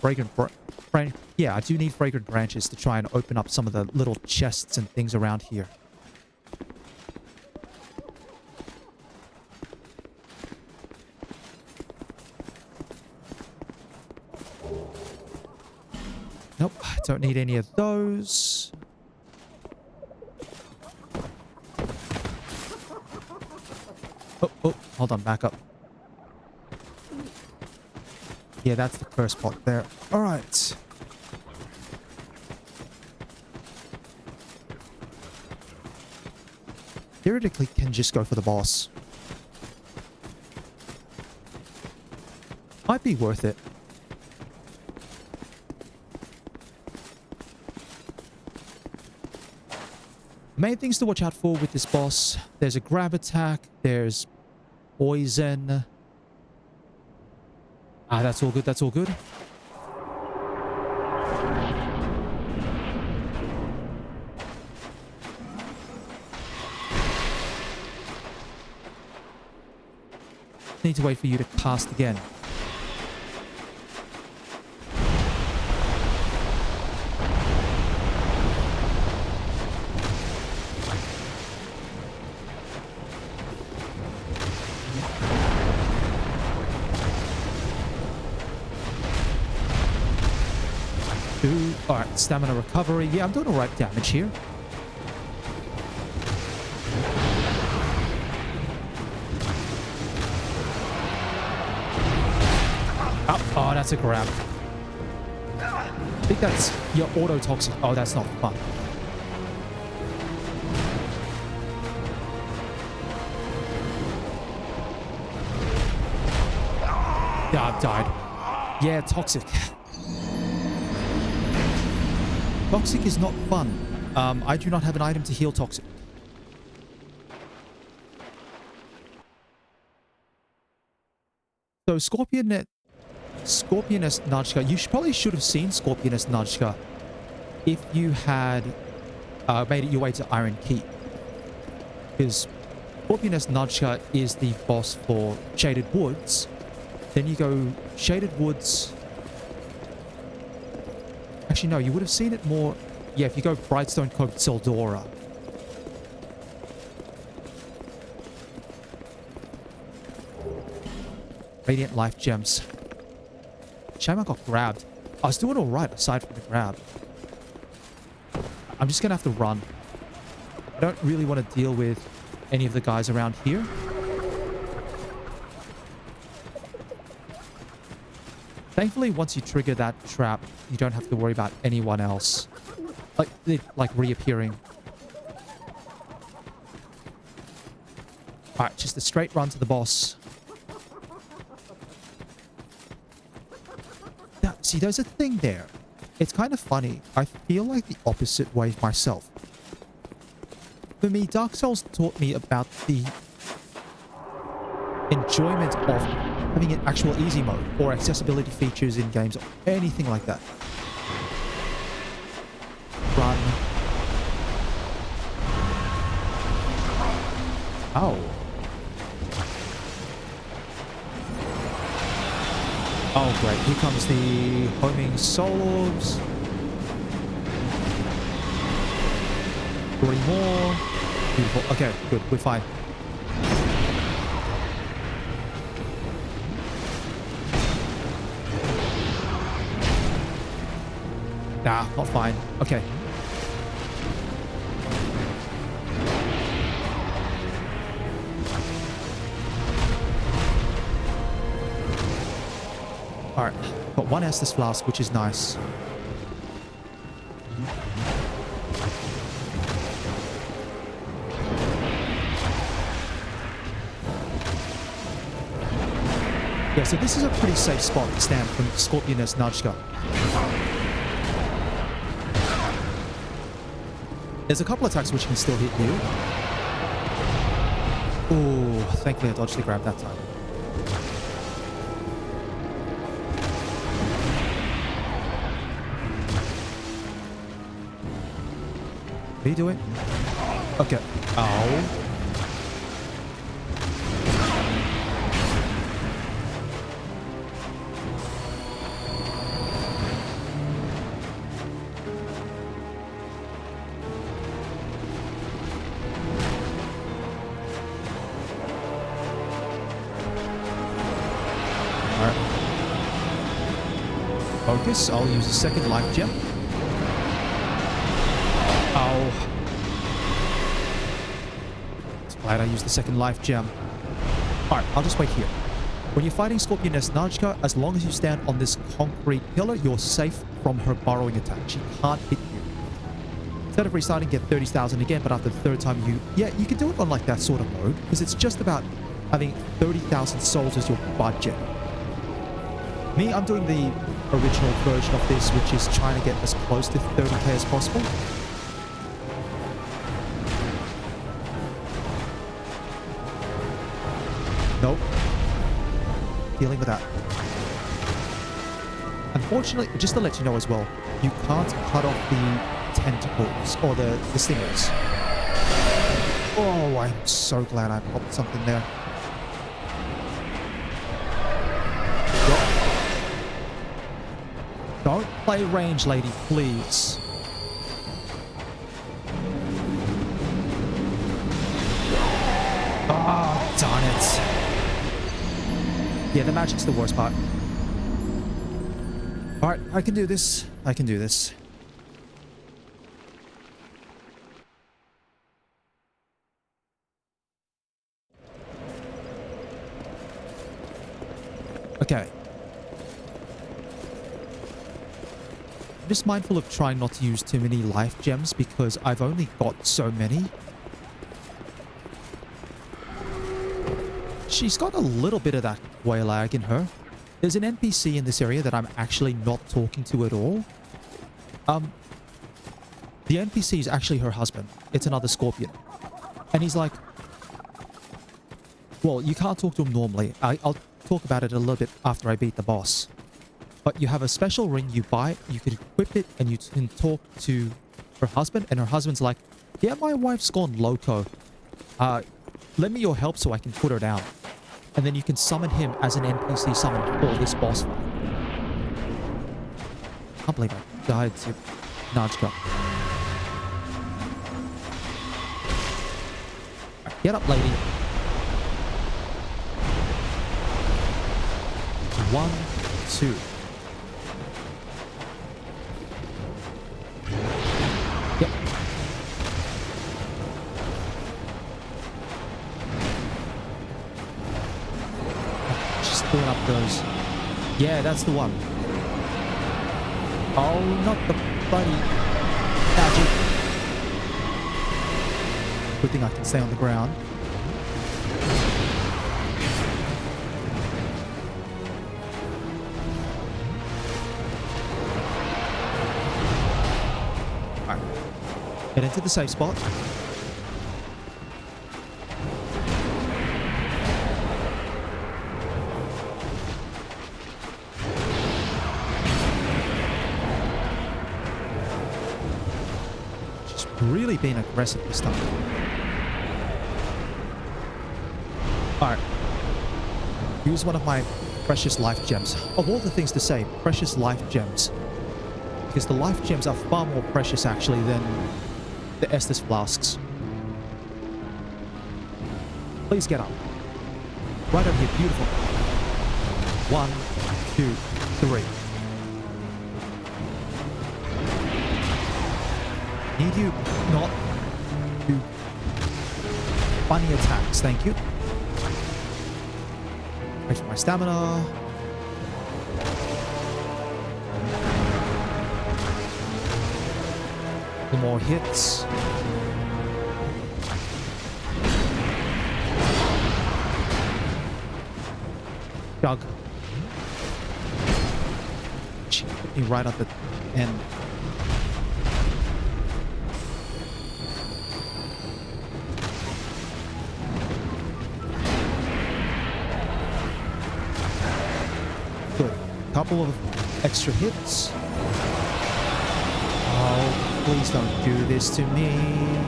Speaker 1: fragrant I do need fragrant branches to try and open up some of the little chests and things around here. Nope, don't need any of those. Oh, hold on, back up. Yeah, that's the first pot there. All right. Theoretically, can just go for the boss. Might be worth it. Main things to watch out for with this boss. There's a grab attack. There's poison. Ah, that's all good. That's all good. Need to wait for you to cast again. Alright, stamina recovery. Yeah, I'm doing alright damage here. Oh, that's a grab. I think that's your auto-toxic. Oh, that's not fun. Yeah, I've died. Yeah, toxic. Toxic is not fun. I do not have an item to heal toxic. So Scorpioness Najka. You probably should have seen Scorpioness Najka if you had made it your way to Iron Keep. Because Scorpioness Najka is the boss for Shaded Woods. Then you go Shaded Woods. Actually, no, you would have seen it more. Yeah, if you go Brightstone Cove Seldora. Radiant Life Gems. Shame I got grabbed. I was doing alright aside from the grab. I'm just gonna have to run. I don't really want to deal with any of the guys around here. Thankfully, once you trigger that trap, you don't have to worry about anyone else. Like reappearing. Alright, just a straight run to the boss. Now, see, there's a thing there. It's kind of funny. I feel like the opposite way myself. For me, Dark Souls taught me about the enjoyment of having an actual easy mode or accessibility features in games or anything like that. Run. Ow. Oh great, here comes the homing soul orbs. 40 more. Beautiful. Okay, good, we're fine. Nah, not fine. Okay. Alright. Got one Estus Flask, which is nice. Yeah, so this is a pretty safe spot to stand from Scorpioness Najka. There's a couple attacks which can still hit you. Ooh. thankfully I dodged the grab that time. What are you doing? Okay. Oh. Focus. I'll use a second life gem. Oh. It's glad I used the second life gem. Alright, I'll just wait here. When you're fighting Scorpioness Najka, as long as you stand on this concrete pillar, you're safe from her burrowing attack. She can't hit you. Instead of restarting, get 30,000 again, but after the third time you can do it on like that sort of mode, because it's just about having 30,000 souls as your budget. Me, I'm doing the original version of this, which is trying to get as close to 30k as possible. Nope. Dealing with that. Unfortunately, just to let you know as well, you can't cut off the tentacles or the stingers. Oh, I'm so glad I popped something there. Don't play range, lady, please. Oh, darn it. Yeah, the magic's the worst part. Alright, I can do this. I can do this. Okay. I'm just mindful of trying not to use too many life gems because I've only got so many. She's got a little bit of that whale lag in her. There's an NPC in this area that I'm actually not talking to at all. The NPC is actually her husband. It's another scorpion. And he's like, well, you can't talk to him normally. I'll talk about it a little bit after I beat the boss. But you have a special ring you buy, you can equip it, and you can talk to her husband. And her husband's like, yeah, my wife's gone loco. Lend me your help so I can put her down. And then you can summon him as an NPC summon for this boss fight. I can't believe I died to Najka. Right, get up, lady. 1, 2. Yep. Just pulling up those. Yeah, that's the one. Oh, not the bloody magic. Good thing I can stay on the ground. Get into the safe spot. Just really being aggressive this time. Alright. Use one of my precious life gems. Of all the things to say, precious life gems. Because the life gems are far more precious actually than the Estus flasks. Please get up. Right over here, beautiful. 1, 2, 3. Need you not do funny attacks, thank you. Wait for my stamina. More hits. Doug. She hit me right at the end. couple of extra hits. Oh, please don't do this to me.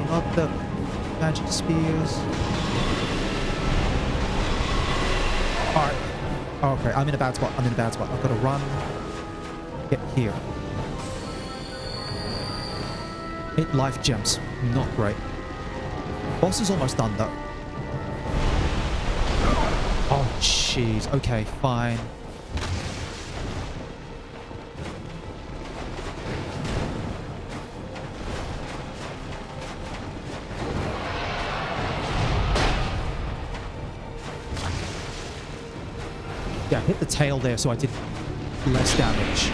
Speaker 1: Not the magic spears. Alright. Okay, I'm in a bad spot. I'm in a bad spot. I've got to run. Get here. 8 life gems. Not great. Boss is almost done though. Oh, jeez. Okay, fine. Yeah, hit the tail there so I did less damage.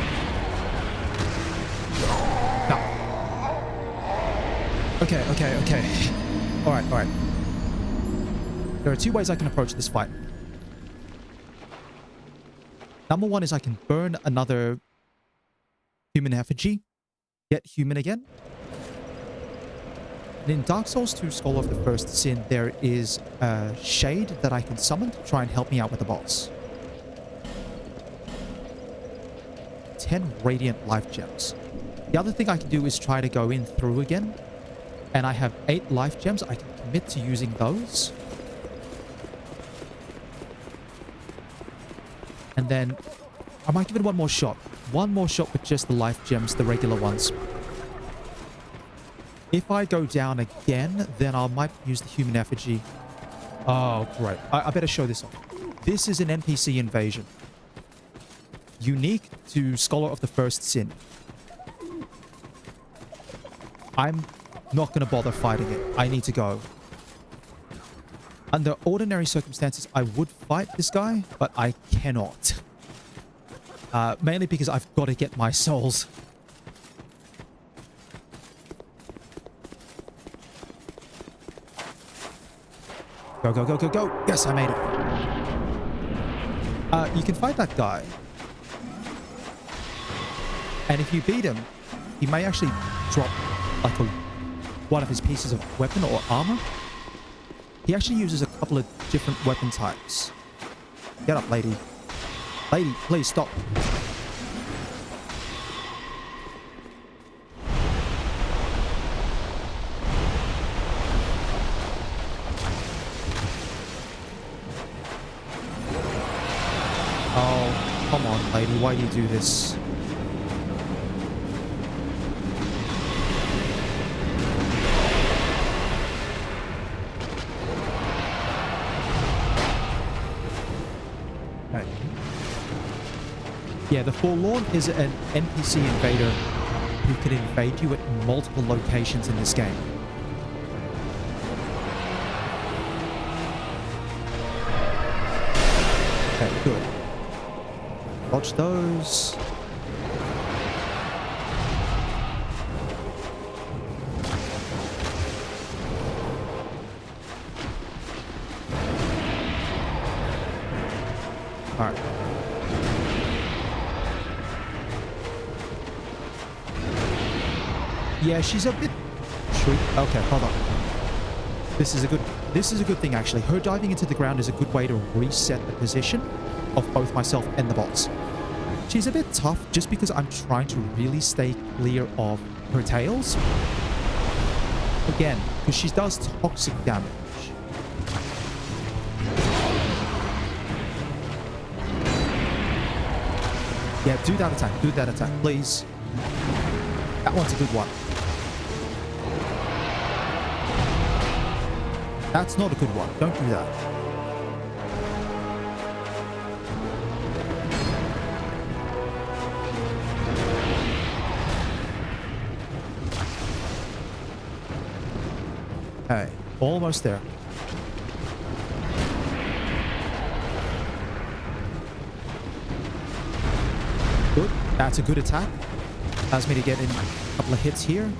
Speaker 1: No. Okay. Alright. There are 2 ways I can approach this fight. Number 1 is I can burn another human effigy, get human again. And in Dark Souls 2 Scholar of the First Sin, there is a shade that I can summon to try and help me out with the boss. 10 radiant life gems. The other thing I can do is try to go in through again. And I have 8 life gems. I can commit to using those. And then I might give it one more shot. One more shot with just the life gems, the regular ones. If I go down again, then I might use the human effigy. Oh, great. I better show this off. This is an NPC invasion. Unique to Scholar of the First Sin. I'm not going to bother fighting it. I need to go. Under ordinary circumstances, I would fight this guy, but I cannot. Mainly because I've got to get my souls. Go. Yes, I made it. You can fight that guy. And if you beat him, he may actually drop like one of his pieces of weapon or armor. He actually uses a couple of different weapon types. Get up, lady. Lady, please stop. Oh, come on, lady. Why do you do this? Yeah, the Forlorn is an NPC invader who can invade you at multiple locations in this game. Okay, good. Watch those. Alright. Yeah, she's a bit... Okay, hold on. This is a good thing, actually. Her diving into the ground is a good way to reset the position of both myself and the boss. She's a bit tough just because I'm trying to really stay clear of her tails. Again, because she does toxic damage. Yeah, do that attack, please. That one's a good one. That's not a good one. Don't do that. Okay, almost there. Good. That's a good attack. Allows me to get in a couple of hits here.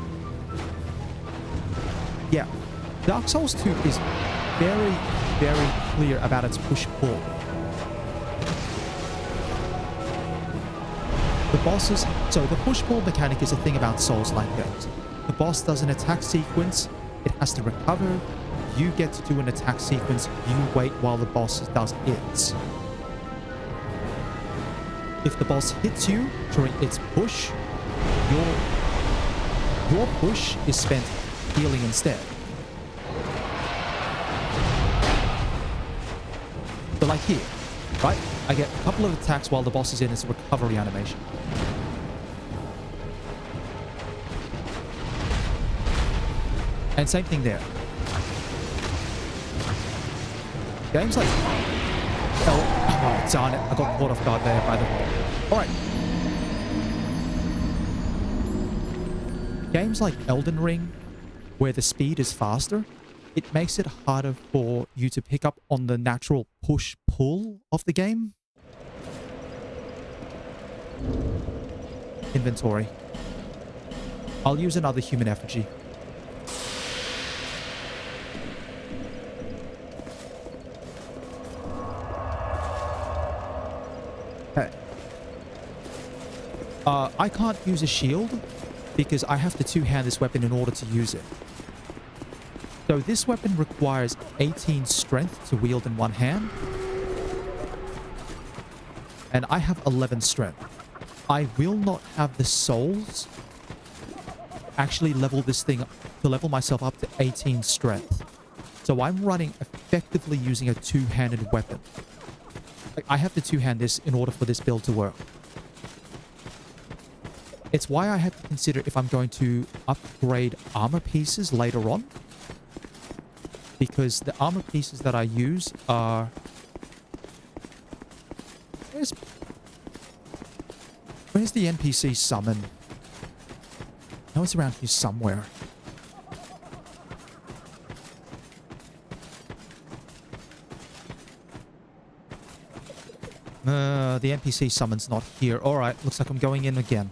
Speaker 1: Yeah. Dark Souls 2 is very, very clear about its push-pull. The bosses... So the push-pull mechanic is a thing about Souls-like games. The boss does an attack sequence, it has to recover, you get to do an attack sequence, you wait while the boss does its. if the boss hits you during its push, your push is spent healing instead. So like here, right? I get a couple of attacks while the boss is in its recovery animation. And same thing there. Games like... Oh, darn it. I got caught off guard there by the way. Alright. Games like Elden Ring, where the speed is faster, it makes it harder for you to pick up on the natural push-pull of the game. Inventory. I'll use another human effigy. Okay. I can't use a shield because I have to two-hand this weapon in order to use it. So this weapon requires 18 strength to wield in one hand. And I have 11 strength. I will not have the souls actually level this thing to level myself up to 18 strength. So I'm running effectively using a two-handed weapon. I have to two-hand this in order for this build to work. It's why I have to consider if I'm going to upgrade armor pieces later on. Because the armor pieces that I use are... Where's the NPC summon? I know it's around here somewhere. The NPC summon's not here. Alright, looks like I'm going in again.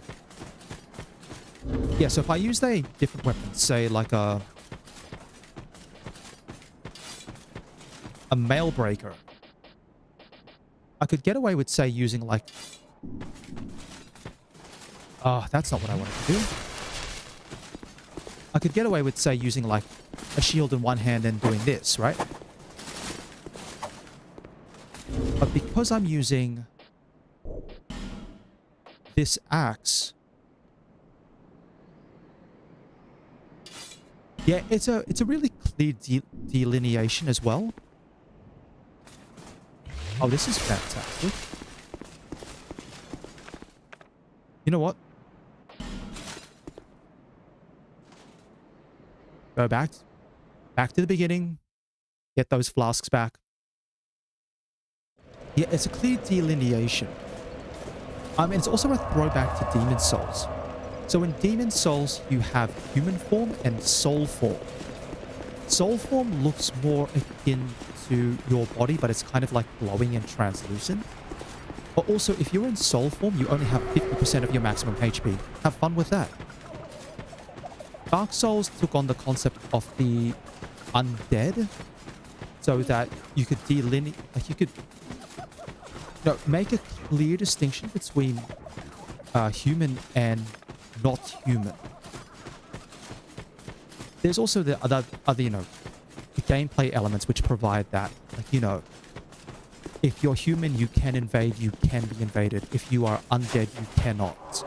Speaker 1: Yeah, so if I used a different weapon, say like a mail breaker, I could get away with, say, using like... Oh, that's not what I wanted to do. I could get away with, say, using like a shield in one hand and doing this, right? But because I'm using this axe... Yeah, it's a really clear delineation as well. Oh, this is fantastic. You know what? Go back to the beginning. Get those flasks back. Yeah, it's a clear delineation. It's also a throwback to Demon Souls. So in Demon Souls, you have human form and soul form. Soul form looks more akin to your body, but it's kind of like glowing and translucent. But also, if you're in soul form, you only have 50% of your maximum HP. Have fun with that. Dark Souls took on the concept of the undead, so that you could delineate, like you could, make a clear distinction between human and not human. There's also the other, the gameplay elements which provide that. Like, if you're human, you can invade, you can be invaded. If you are undead, you cannot.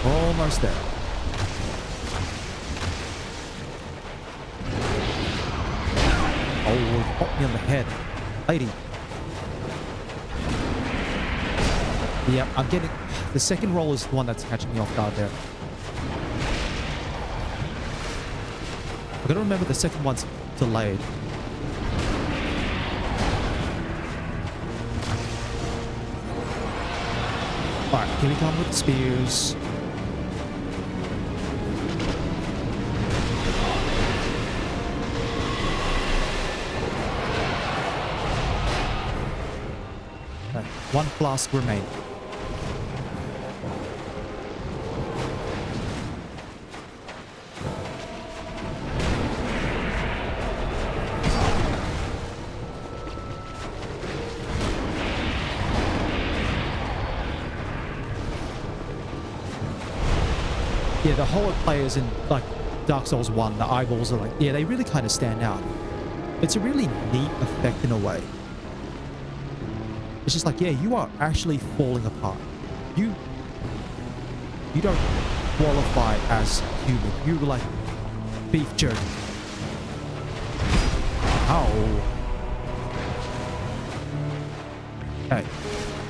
Speaker 1: Almost there. Oh, pop me on the head. Lady. Yeah, I'm getting... The second roll is the one that's catching me off guard there. I've got to remember the second one's delayed. Alright, here we come with the spears. Okay, one flask remains. Yeah, the whole players in like Dark Souls 1, the eyeballs are like, yeah, they really kind of stand out. It's a really neat effect in a way. It's just like, yeah, you are actually falling apart. You don't qualify as human. You like beef jerky. Ow. Okay.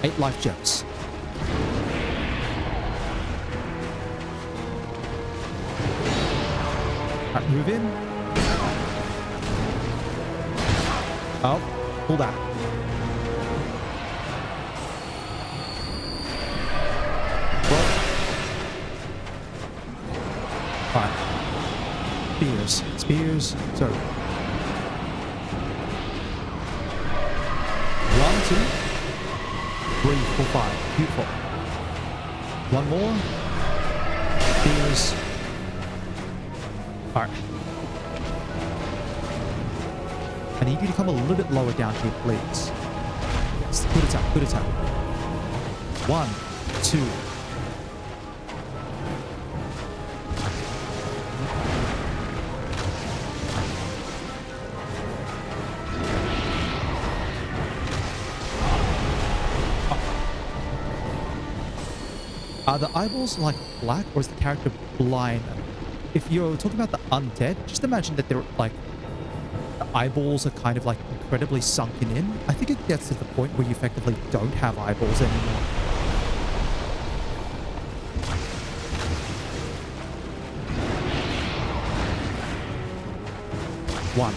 Speaker 1: 8 life gems. Alright, move in. Oh, pull that. Fine. Spears. So. 1, 2, 3, 4, 5. Beautiful. One more. Spears. Alright. I need you to come a little bit lower down here, please. Good attack, good attack. 1, 2. Are the eyeballs like black or is the character blind? If you're talking about the undead, just imagine that they're like, the eyeballs are kind of like incredibly sunken in. I think it gets to the point where you effectively don't have eyeballs anymore. One.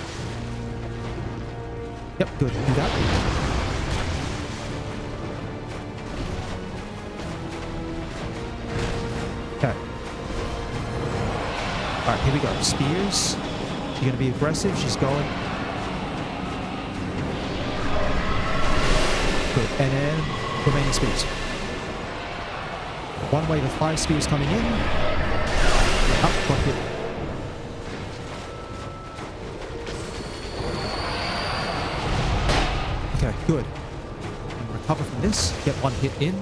Speaker 1: Yep, good. Do that. Okay. Alright, here we go. Spears. She's gonna be aggressive. She's going. Good. And then remaining spears. One wave of 5 spears coming in. Up, got hit. Okay, good. Recover from this. Get 1 hit in.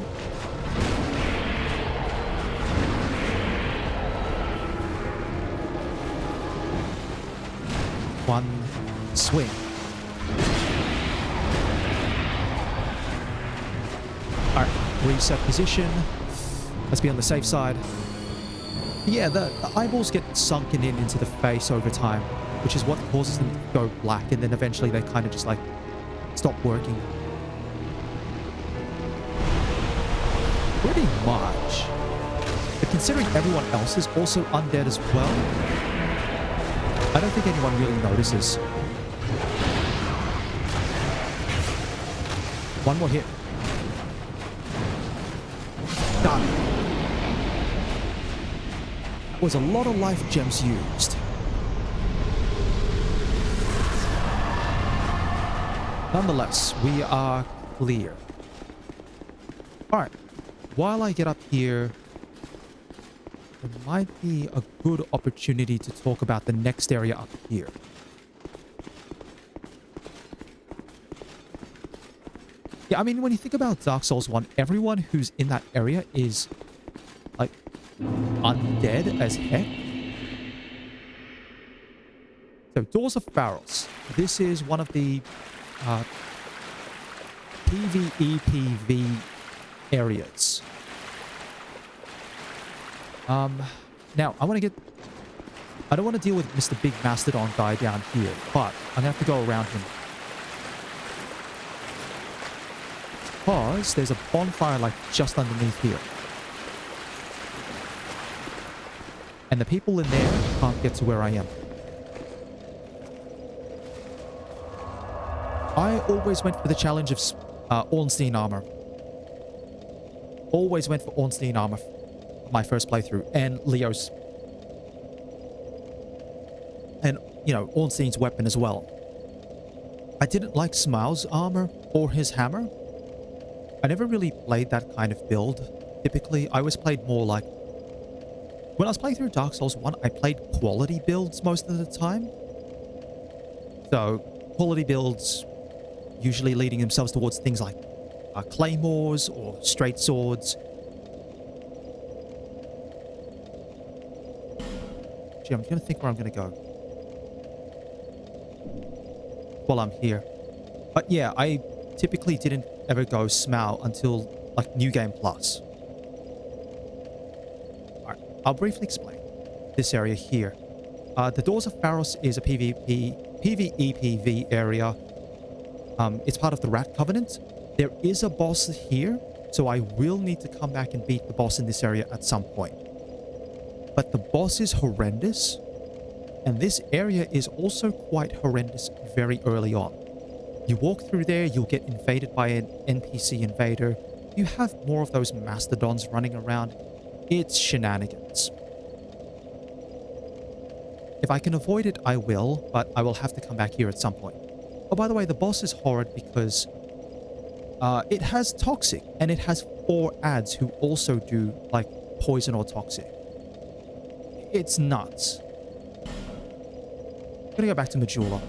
Speaker 1: One swing. Alright, reset position. Let's be on the safe side. Yeah, the eyeballs get sunken in into the face over time, which is what causes them to go black, and then eventually they kind of just like stop working. Pretty much. But considering everyone else is also undead as well, I don't think anyone really notices. One more hit. Done. That was a lot of life gems used. Nonetheless, we are clear. Alright. While I get up here, there might be a good opportunity to talk about the next area up here. Yeah, I mean, when you think about Dark Souls 1, everyone who's in that area is, like, undead as heck. So, Doors of Pharaohs. This is one of the PvE/PV areas. Now, I don't want to deal with Mr. Big Mastodon guy down here, but I'm going to have to go around him. Because there's a bonfire, like, just underneath here. And the people in there can't get to where I am. I always went for the challenge of Ornstein armor. Always went for Ornstein armor. My first playthrough, and Leo's, and you know, Ornstein's weapon as well. I didn't like Smile's armor or his hammer. I never really played that kind of build. Typically, I always played more like, when I was playing through Dark Souls 1, I played quality builds most of the time. So, quality builds usually leading themselves towards things like claymores or straight swords. Actually, I'm going to think where I'm going to go while I'm here. But yeah, I typically didn't ever go Smaug until like New Game Plus. Alright, I'll briefly explain this area here. The Doors of Pharos is a PvEPV area. It's part of the Rat Covenant. There is a boss here, so I will need to come back and beat the boss in this area at some point. But the boss is horrendous, and this area is also quite horrendous very early on. You walk through there, you'll get invaded by an NPC invader. You have more of those mastodons running around. It's shenanigans. If I can avoid it, I will, but I will have to come back here at some point. Oh, by the way, the boss is horrid because it has toxic, and it has 4 ads who also do like poison or toxic. It's nuts. I'm gonna go back to Majula.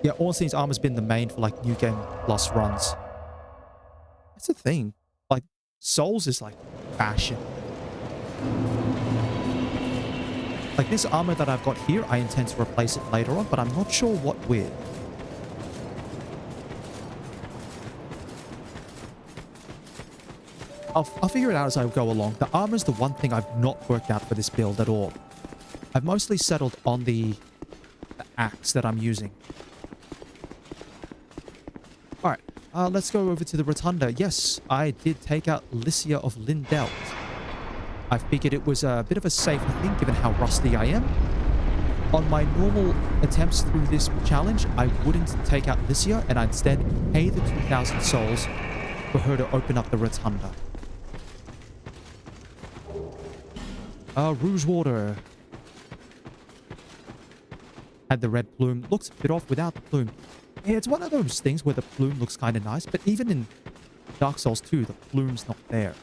Speaker 1: Yeah, Ornstein's armor's been the main for like New Game Plus runs. That's the thing. Like, Souls is like fashion. Like this armor that I've got here, I intend to replace it later on, but I'm not sure what with. I'll figure it out as I go along. The armor is the one thing I've not worked out for this build at all. I've mostly settled on the axe that I'm using. Alright, let's go over to the Rotunda. Yes, I did take out Lycia of Lindelt. I figured it was a bit of a safer thing given how rusty I am. On my normal attempts through this challenge, I wouldn't take out Lycia and I'd instead pay the 2,000 souls for her to open up the Rotunda. Rouge Water. Had the red plume. Looks a bit off without the plume. Yeah, it's one of those things where the plume looks kind of nice, but even in Dark Souls 2, the plume's not there.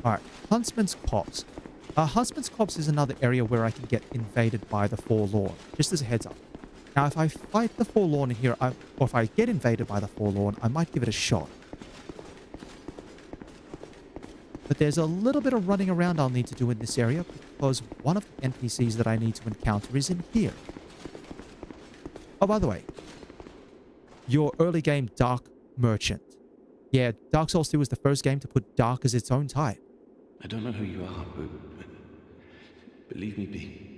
Speaker 1: Alright, Huntsman's Copse. Huntsman's Copse is another area where I can get invaded by the Forlorn, just as a heads up. Now, if I fight the Forlorn here, or if I get invaded by the Forlorn, I might give it a shot. But there's a little bit of running around I'll need to do in this area because one of the NPCs that I need to encounter is in here. Oh, by the way, your early game Dark Merchant. Yeah, Dark Souls 2 was the first game to put Dark as its own type.
Speaker 4: I don't know who you are, but leave me be.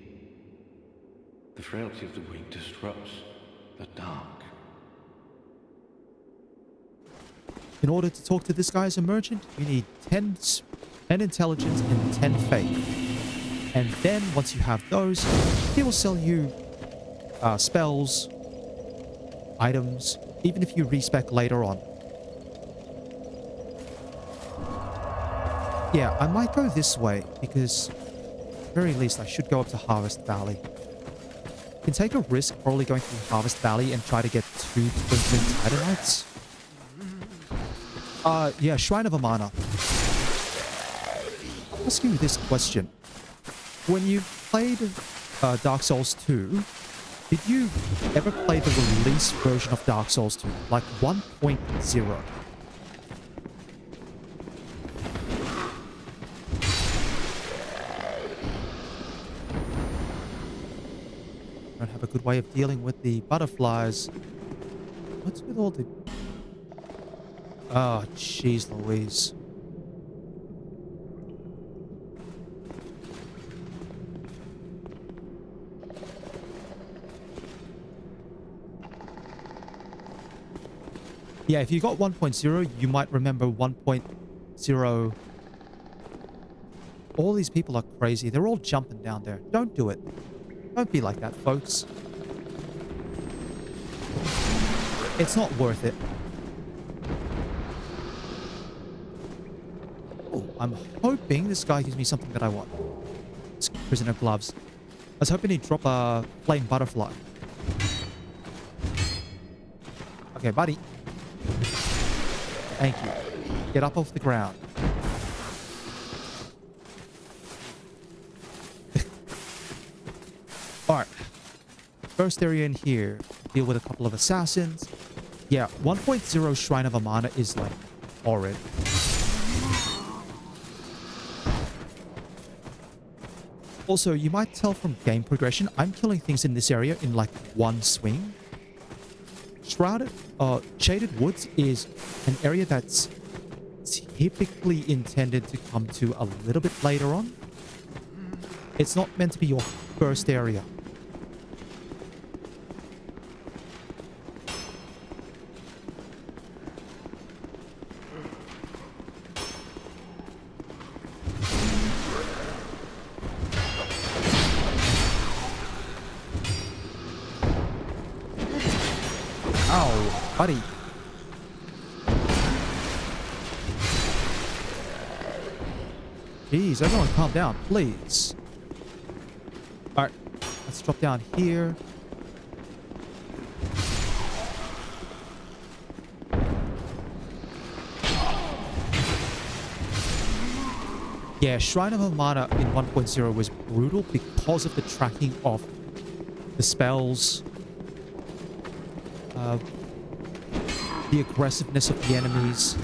Speaker 4: The frailty of the weak disrupts the dark.
Speaker 1: In order to talk to this guy as a merchant, you need 10 intelligence and 10 faith. And then, once you have those, he will sell you spells, items, even if you respec later on. Yeah, I might go this way, because at the very least I should go up to Harvest Valley. You can take a risk probably going through Harvest Valley and try to get 2 Twinkling Titanites. Yeah, Shrine of Amana. I'll ask you this question. When you played Dark Souls 2, did you ever play the release version of Dark Souls 2? Like 1.0? Don't have a good way of dealing with the butterflies. What's with all the... Oh, jeez Louise. Yeah, if you got 1.0, you might remember 1.0. All these people are crazy. They're all jumping down there. Don't do it. Don't be like that, folks. It's not worth it. Oh, I'm hoping this guy gives me something that I want. It's prisoner gloves. I was hoping he'd drop a flame butterfly. Okay, buddy. Thank you. Get up off the ground. Alright. First area in here. Deal with a couple of assassins. Yeah, 1.0 Shrine of Amana is like horrid. Also, you might tell from game progression, I'm killing things in this area in like one swing. Shaded Woods is an area that's typically intended to come to a little bit later on. It's not meant to be your first area. Ow, buddy. Jeez, everyone calm down, please. Alright, let's drop down here. Yeah, Shrine of Amana in 1.0 was brutal because of the tracking of the spells, the aggressiveness of the enemies.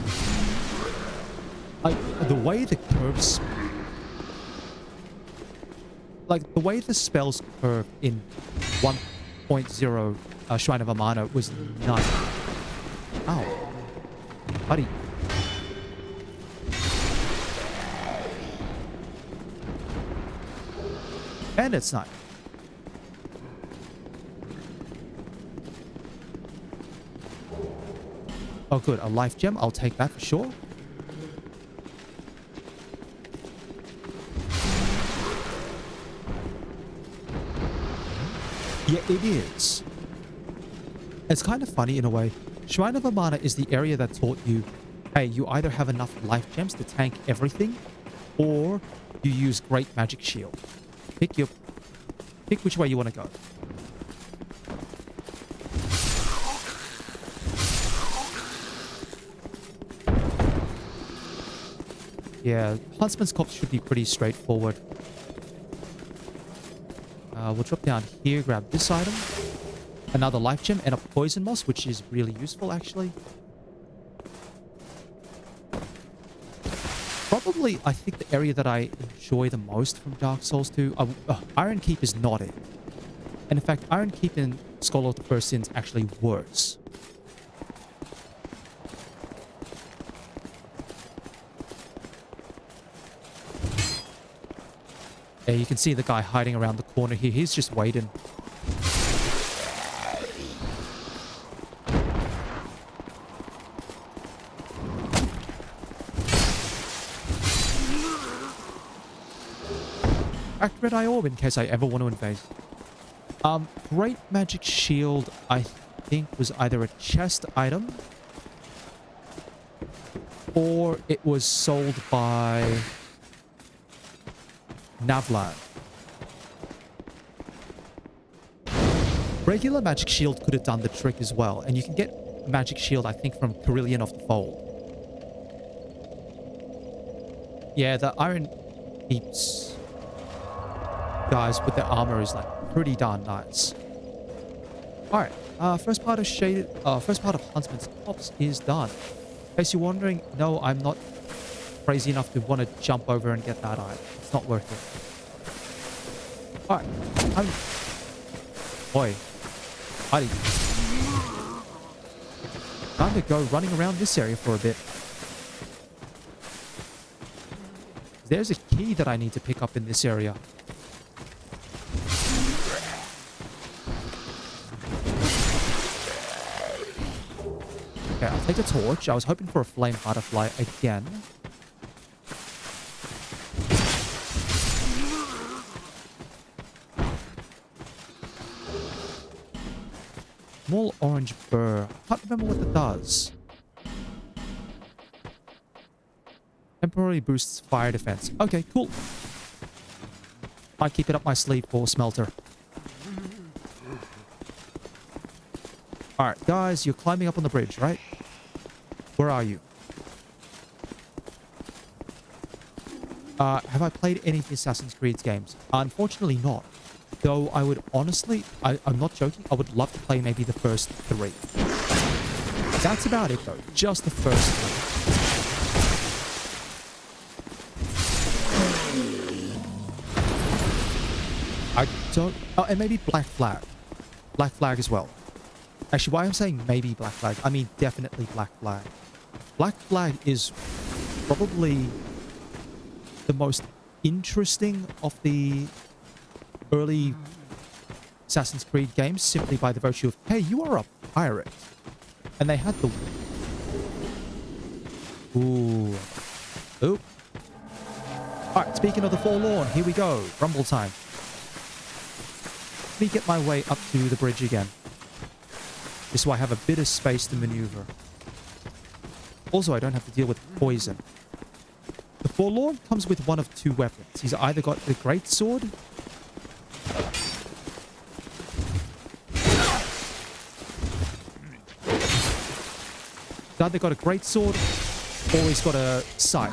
Speaker 1: The way the curves... Like, the way the spells curve in 1.0 Shrine of Amana was nuts. Ow. Buddy. Bandit snipe. Oh, good. A life gem. I'll take that for sure. Yeah, it is. It's kind of funny in a way. Shrine of Amana is the area that taught you, hey, you either have enough life gems to tank everything, or you use Great Magic Shield. Pick which way you want to go. Yeah, Huntsman's Copse should be pretty straightforward. We'll drop down here, grab this item. Another life gem and a poison moss, which is really useful, actually. Probably, I think the area that I enjoy the most from Dark Souls 2... Iron Keep is not it. And in fact, Iron Keep in Scholar of the First Sin is actually worse. Yeah, you can see the guy hiding around the corner here. He's just waiting. Act Red Eye Orb in case I ever want to invade. Great Magic Shield, I think, was either a chest item or it was sold by Navlan. Regular Magic Shield could have done the trick as well, and you can get Magic Shield, I think, from Carillion of the Fold. Yeah, the Iron Keeps guys with their armor is like pretty darn nice. All right, first part of Huntsman's Copse is done. In case you're wondering, no, I'm not crazy enough to want to jump over and get that item. It's not worth it. All right, boy, buddy, time to go running around this area for a bit. There's a key that I need to pick up in this area. Okay, I'll take a torch. I was hoping for a flame butterfly again. Small orange burr. Can't remember what that does. Temporarily boosts fire defense. Okay, cool. Might keep it up my sleeve for smelter. Alright, guys, you're climbing up on the bridge, right? Where are you? Have I played any of the Assassin's Creed games? Unfortunately not. Though I would honestly, I'm not joking, I would love to play maybe the first 3. That's about it though, just the first 3. I don't... Oh, and maybe Black Flag. Black Flag as well. Actually, why I'm saying maybe Black Flag, I mean definitely Black Flag. Black Flag is probably the most interesting of the early Assassin's Creed games, simply by the virtue of, hey, you are a pirate. And they had the... Ooh. Oop. Alright, speaking of the Forlorn, here we go. Rumble time. Let me get my way up to the bridge again. Just so I have a bit of space to maneuver. Also, I don't have to deal with poison. The Forlorn comes with one of two weapons. He's either got the Great Sword... He's either got a Great Sword, or he's got a scythe.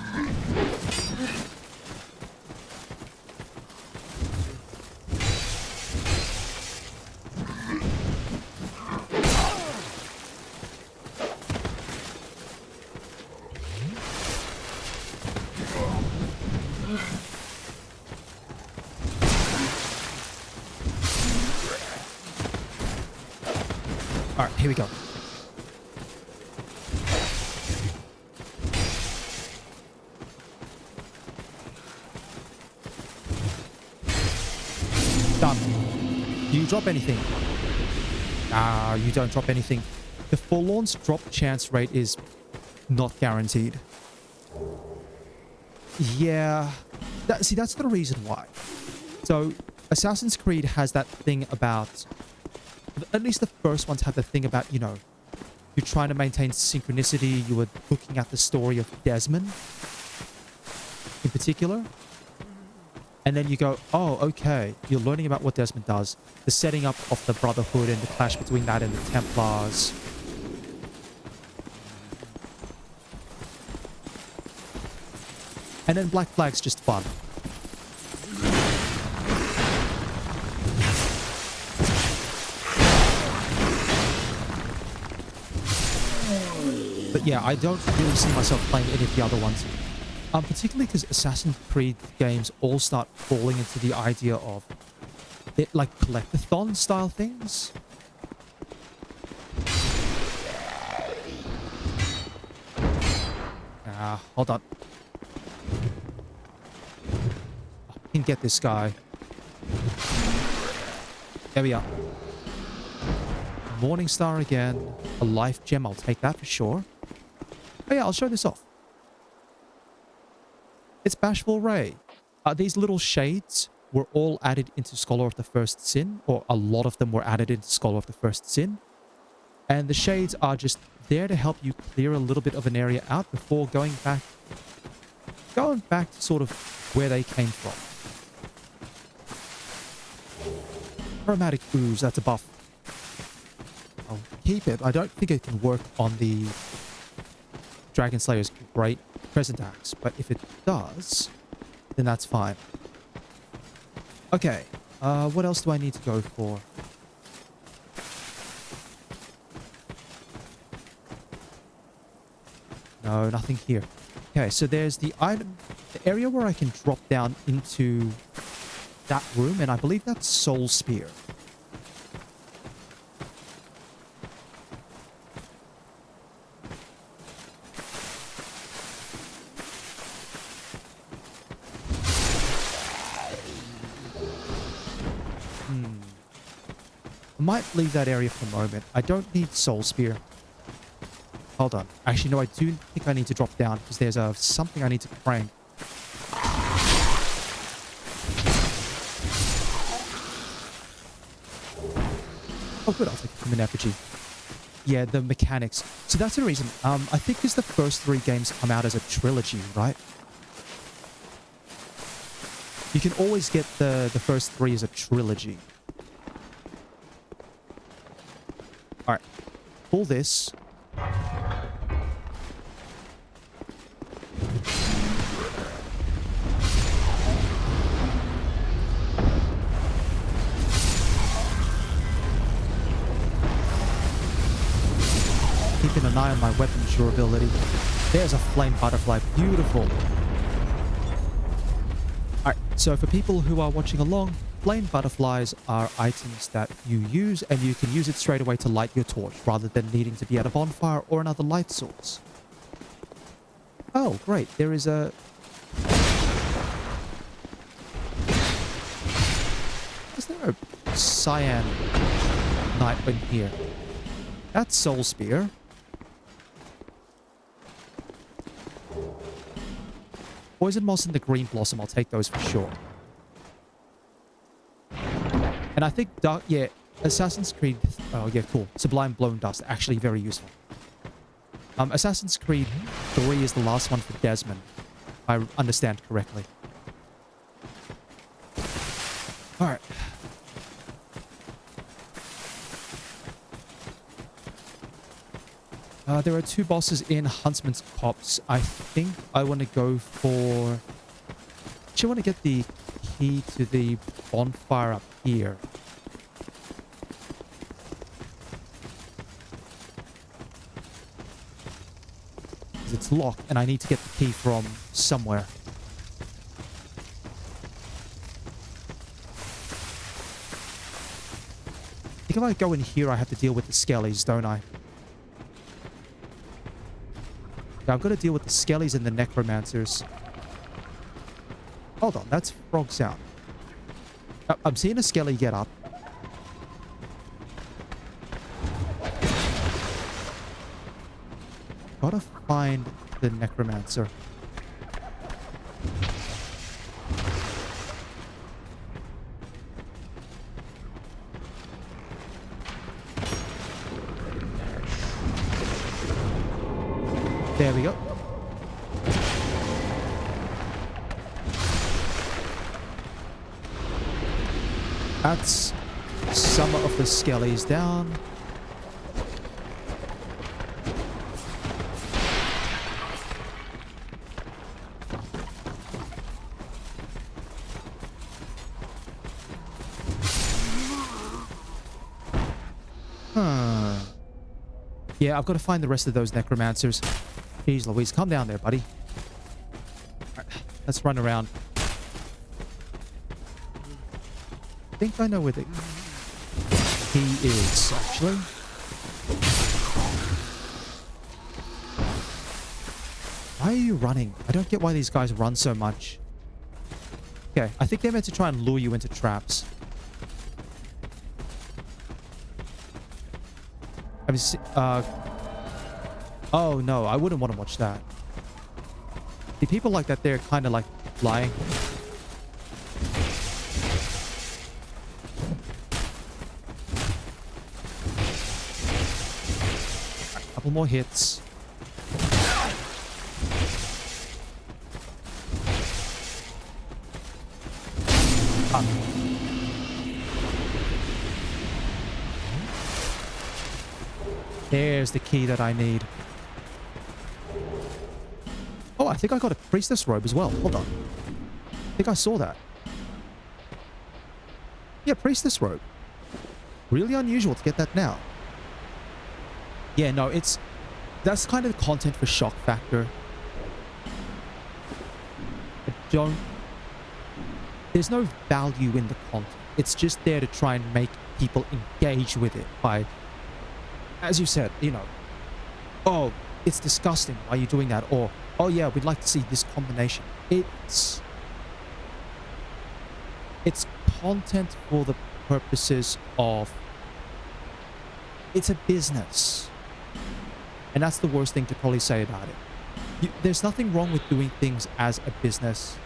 Speaker 1: Alright, here we go. Done. Do you drop anything? Ah, you don't drop anything. The Forlorn's drop chance rate is not guaranteed. Yeah. See, that's the reason why. So, Assassin's Creed has that thing about... At least the first ones have the thing about, you know, you're trying to maintain synchronicity. You were looking at the story of Desmond in particular. And then you go, oh, okay, you're learning about what Desmond does. The setting up of the Brotherhood and the clash between that and the Templars. And then Black Flag's just fun. But yeah, I don't really see myself playing any of the other ones. Particularly because Assassin's Creed games all start falling into the idea of it, like collectathon style things. Hold on. I can get this guy. There we are. Morning Star again. A life gem, I'll take that for sure. Oh yeah, I'll show this off. It's Bashful Ray. These little shades were all added into Scholar of the First Sin, or a lot of them were added into Scholar of the First Sin. And the shades are just there to help you clear a little bit of an area out before going back to sort of where they came from. Aromatic ooze, that's a buff. I'll keep it. I don't think it can work on the Dragon Slayer's great present axe, but if it does, then that's fine. Okay, what else do I need to go for? No, nothing here. Okay, so there's the item, the area where I can drop down into that room, and I believe that's Soul Spear. I might leave that area for a moment. I don't need Soul Spear. Hold on. Actually, no, I do think I need to drop down because there's something I need to crank. Oh, good. I'll take it from an effigy. Yeah, the mechanics. So that's the reason. I think because the first 3 games come out as a trilogy, right? You can always get the first 3 as a trilogy. Alright. Pull this. Keeping an eye on my weapon's durability. There's a flame butterfly. Beautiful. Alright, so for people who are watching along, flame butterflies are items that you use, and you can use it straight away to light your torch rather than needing to be at a bonfire or another light source. Oh, great. There is a... Is there a cyan knight in here? That's Soul Spear. Poison Moss and the Green Blossom, I'll take those for sure. And I think, yeah, Assassin's Creed... Oh, yeah, cool. Sublime Blown Dust, actually very useful. Assassin's Creed 3 is the last one for Desmond, if I understand correctly. Alright. There are 2 bosses in Huntsman's Copse. I think I want to go for... Actually, I want to get the key to the bonfire up here. Because it's locked, and I need to get the key from somewhere. I think if I go in here, I have to deal with the skellies, don't I? Yeah, I've got to deal with the skellies and the necromancers. Hold on, that's frog sound. I'm seeing a skelly get up. Gotta find the necromancer. There we go. That's some of the skellies down. Yeah, I've got to find the rest of those necromancers. Jeez Louise, calm down there, buddy. Right, let's run around. I think I know where the key is, actually. Why are you running? I don't get why these guys run so much. Okay, I think they're meant to try and lure you into traps. Oh no, I wouldn't want to watch that. The people like that, they're kind of like lying. Right, couple more hits. There's the key that I need. Oh, I think I got a priestess robe as well. Hold on. I think I saw that. Yeah, priestess robe. Really unusual to get that now. Yeah, no, that's kind of the content for shock factor. There's no value in the content. It's just there to try and make people engage with it by, as you said, you know, oh, it's disgusting. Why are you doing that? Or, oh yeah, we'd like to see this combination. It's content for the purposes of, it's a business. And that's the worst thing to probably say about it. There's nothing wrong with doing things as a business.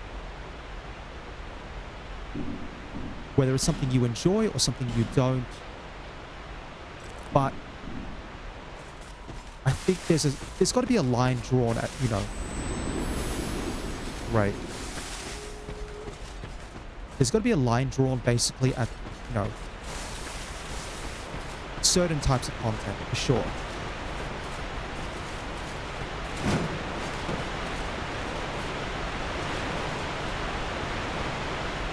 Speaker 1: Whether it's something you enjoy or something you don't. But I think there's got to be a line drawn at, you know, right. There's got to be a line drawn basically at, you know, certain types of content, for sure.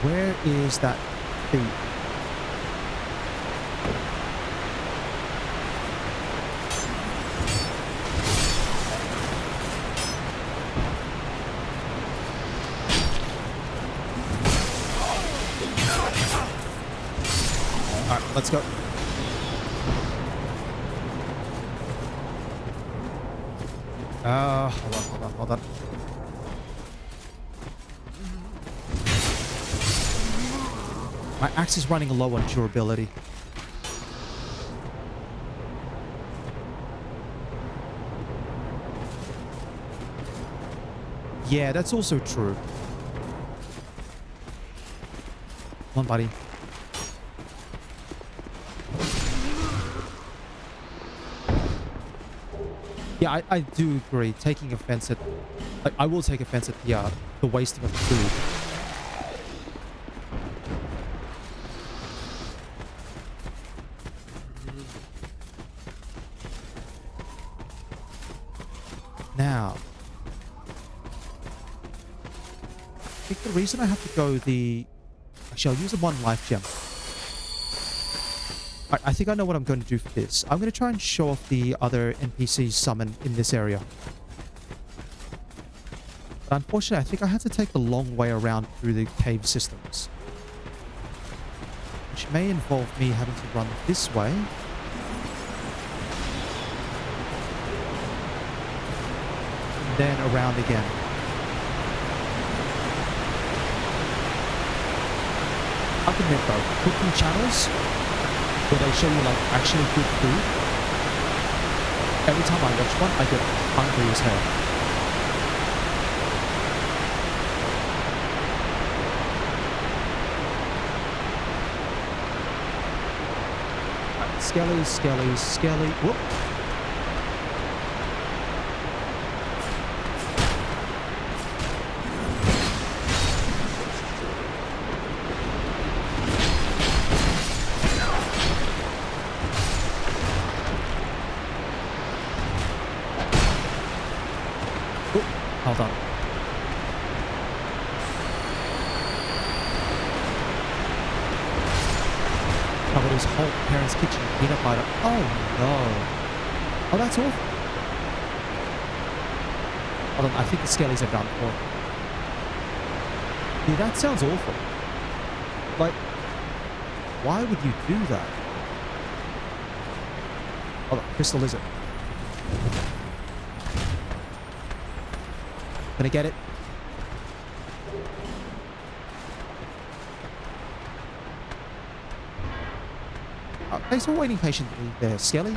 Speaker 1: Where is that thief? let's go. Hold on. My axe is running low on durability. Yeah, that's also true. Come on, buddy. Yeah, I do agree. Taking offense at... Like, I will take offense at the wasting of the food. Now... I think the reason I have to go the... Actually, I'll use the one life gem. I think I know what I'm going to do for this. I'm going to try and show off the other NPCs summoned in this area. But unfortunately, I think I have to take the long way around through the cave systems. Which may involve me having to run this way. And then around again. I'll admit though, cooking channels where they show you like actually good food, every time I watch one, I get hungry as hell. Right, skelly. Whoop. Hold on. Covered his whole parents' kitchen in peanut butter. Oh no. Oh, that's awful. Hold on, I think the skellies are done for. Yeah, that sounds awful. Like, why would you do that? Hold on, crystal lizard. Gonna get it. Oh, thanks for waiting patiently there, Skelly.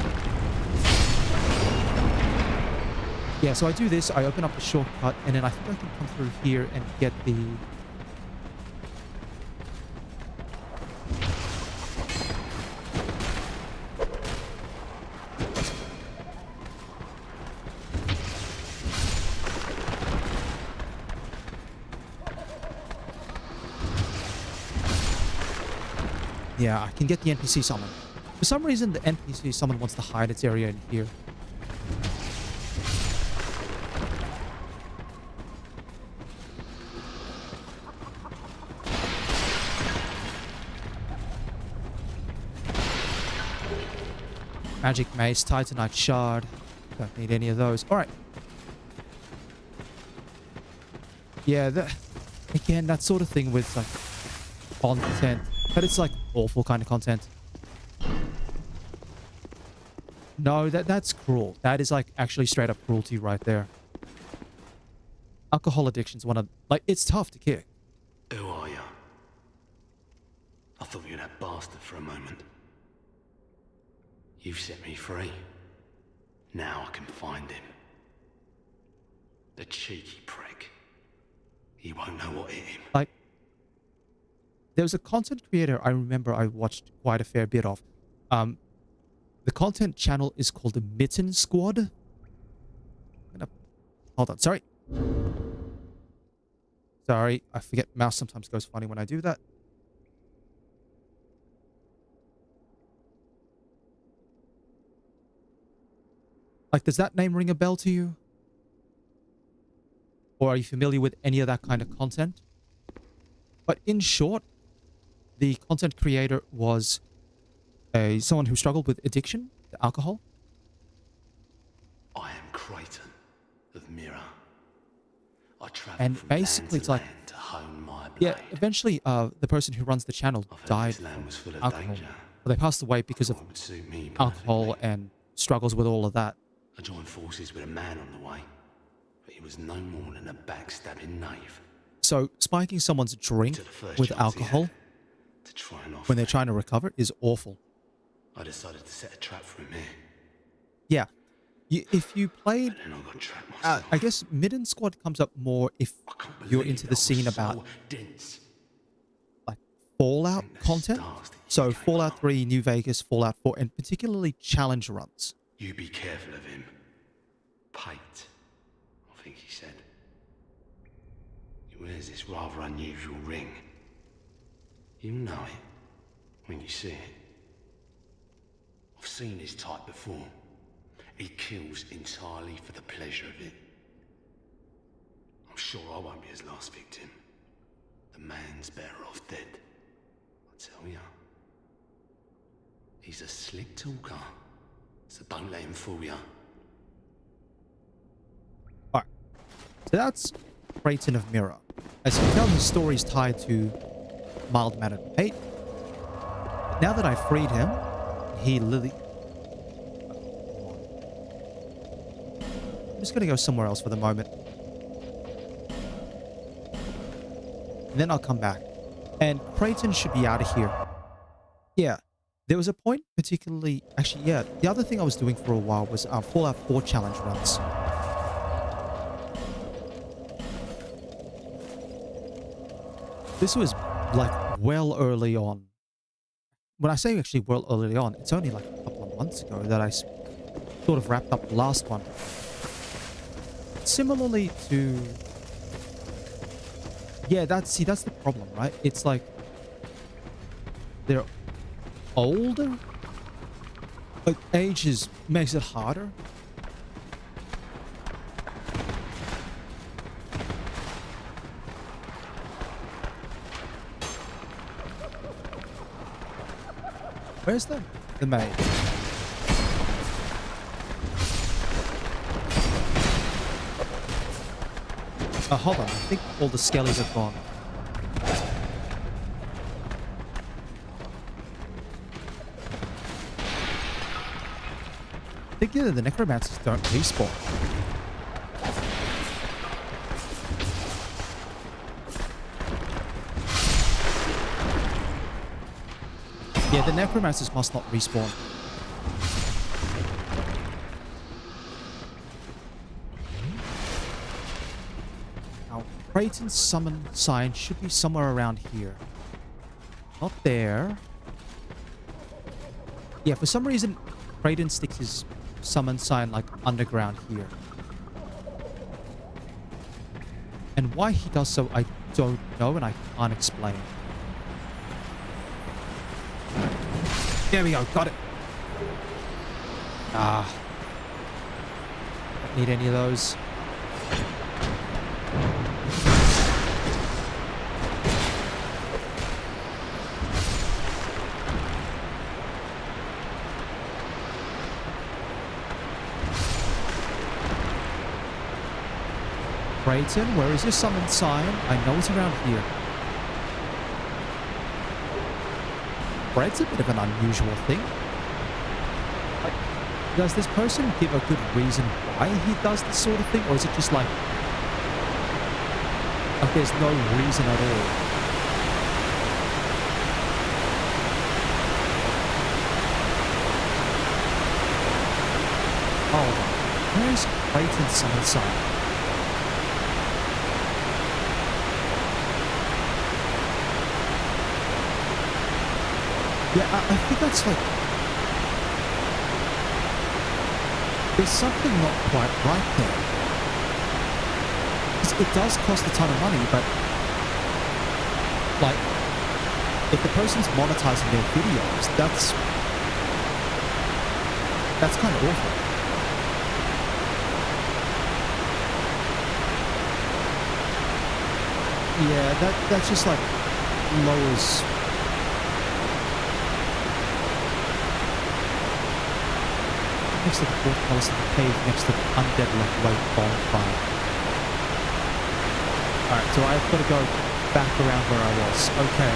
Speaker 1: Yeah, so I do this, I open up the shortcut, and then I think I can come through here and get the... Yeah, I can get the NPC summon. For some reason, the NPC summon wants to hide its area in here. Magic Mace, Titanite Shard. Don't need any of those. Alright. Yeah, again, that sort of thing with like content. But it's like awful kind of content. No, that's cruel. That is like actually straight up cruelty right there. Alcohol addiction's one of... Like, it's tough to kick.
Speaker 4: Who are you? I thought you were that bastard for a moment. You've set me free. Now I can find him. The cheeky prick. He won't know what hit him.
Speaker 1: Like, there was a content creator I remember I watched quite a fair bit of. The content channel is called the Mitten Squad. Hold on, sorry. Sorry, I forget mouse sometimes goes funny when I do that. Like, does that name ring a bell to you? Or are you familiar with any of that kind of content? But in short, the content creator was someone who struggled with addiction to alcohol.
Speaker 4: I am Creighton of Mirror. I travel
Speaker 1: And
Speaker 4: from
Speaker 1: basically
Speaker 4: land
Speaker 1: it's like,
Speaker 4: land to hone my blade.
Speaker 1: yeah, eventually the person who runs the channel
Speaker 4: I've heard
Speaker 1: died
Speaker 4: this land
Speaker 1: from
Speaker 4: was full of
Speaker 1: alcohol
Speaker 4: danger.
Speaker 1: Well, they passed away because of
Speaker 4: What would suit me
Speaker 1: alcohol
Speaker 4: perfectly.
Speaker 1: and struggles with all of that.
Speaker 4: I joined forces with a man on the way, but he was no more than a backstabbing knave.
Speaker 1: So spiking someone's drink
Speaker 4: Took the first
Speaker 1: with
Speaker 4: chance he had
Speaker 1: alcohol
Speaker 4: to try and off
Speaker 1: when they're
Speaker 4: me.
Speaker 1: trying to recover is awful.
Speaker 4: I decided to set a trap for him here,
Speaker 1: Yeah. If you played,
Speaker 4: but then I got trapped myself.
Speaker 1: I guess Midden Squad comes up more if
Speaker 4: I can't
Speaker 1: you're
Speaker 4: believe
Speaker 1: into
Speaker 4: that
Speaker 1: the
Speaker 4: I was
Speaker 1: scene
Speaker 4: so
Speaker 1: about
Speaker 4: dense.
Speaker 1: like Fallout
Speaker 4: And the
Speaker 1: content.
Speaker 4: stars that you
Speaker 1: So
Speaker 4: came
Speaker 1: Fallout
Speaker 4: from.
Speaker 1: 3, New Vegas, Fallout 4, and particularly challenge runs.
Speaker 4: You be careful of him. Pate, I think he said. He wears this rather unusual ring. You'll know it when you see it. I've seen his type before. He kills entirely for the pleasure of it. I'm sure I won't be his last victim. The man's better off dead. I tell ya. He's a slick talker, so don't let him fool ya.
Speaker 1: Alright. So that's Creighton of Mirror. As you can tell, his story is tied to mild-mannered Pate. Now that I freed him, he literally... I'm just going to go somewhere else for the moment. And then I'll come back. And Creighton should be out of here. Yeah. There was a point particularly... Actually, yeah. The other thing I was doing for a while was Fallout 4 challenge runs. This was like well early on. When I say actually well early on, it's only like a couple of months ago that I sort of wrapped up the last one. Similarly to... Yeah, that's the problem, right? It's like they're older. Like age makes it harder. Where's the maid? Oh, hold on. I think all the skellies are gone. I think either the necromancers don't respawn. Yeah, the necromancers must not respawn. Now, Creighton's summon sign should be somewhere around here. Not there. Yeah, for some reason, Creighton sticks his summon sign like underground here. And why he does so, I don't know and I can't explain. There we go, got it. Ah. Don't need any of those. Creighton, where is your summon sign? I know it's around here. Bread's a bit of an unusual thing. Like, does this person give a good reason why he does this sort of thing? Or is it just like there's no reason at all? Hold on. Where's Creighton's summon sign? Yeah, I think that's like... There's something not quite right there. It does cost a ton of money, but... Like, if the person's monetizing their videos, that's kind of awful. Yeah, that's just like lowers... Next to the fourth palace of the cave, next to the undead left lake bonfire. Alright, so I've got to go back around where I was. Okay.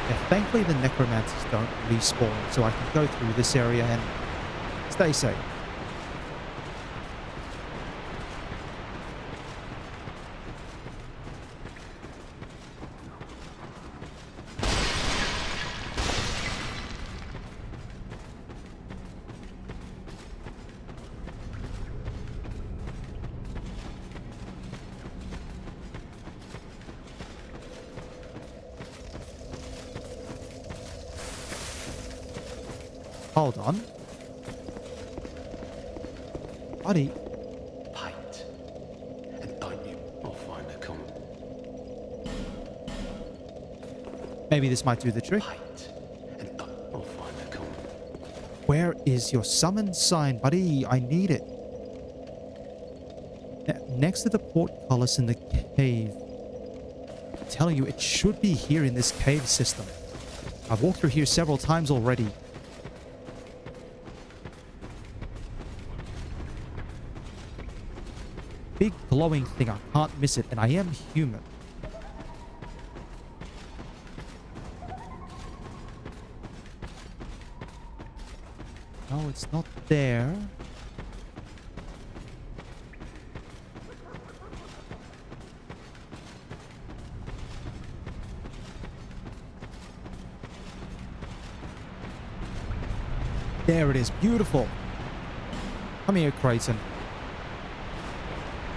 Speaker 1: Yeah, thankfully the necromancers don't respawn, so I can go through this area and stay safe. Hold on. Buddy.
Speaker 4: Pate. And don't you, I'll find a comment.
Speaker 1: Maybe this might do the trick.
Speaker 4: Pate. And don't, I'll find a comment.
Speaker 1: Where is your summon sign, buddy? I need it. Next to the portcullis in the cave. I'm telling you, it should be here in this cave system. I've walked through here several times already. Big glowing thing, I can't miss it, and I am human. No, it's not there. There it is, beautiful. Come here, Creighton.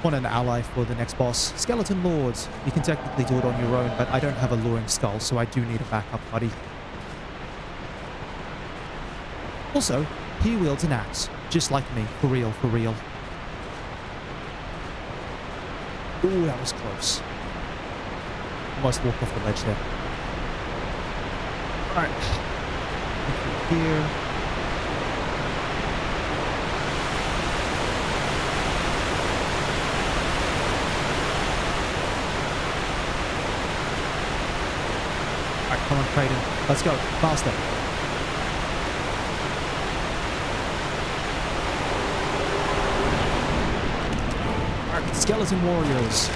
Speaker 1: Want an ally for the next boss. Skeleton Lords. You can technically do it on your own, but I don't have a luring skull, so I do need a backup buddy. Also, he wields an axe, just like me. For real, for real. Ooh, that was close. Almost walked off the ledge there. Alright. Here. Alright, come on, Creighton. Let's go. Faster. Alright, skeleton warriors.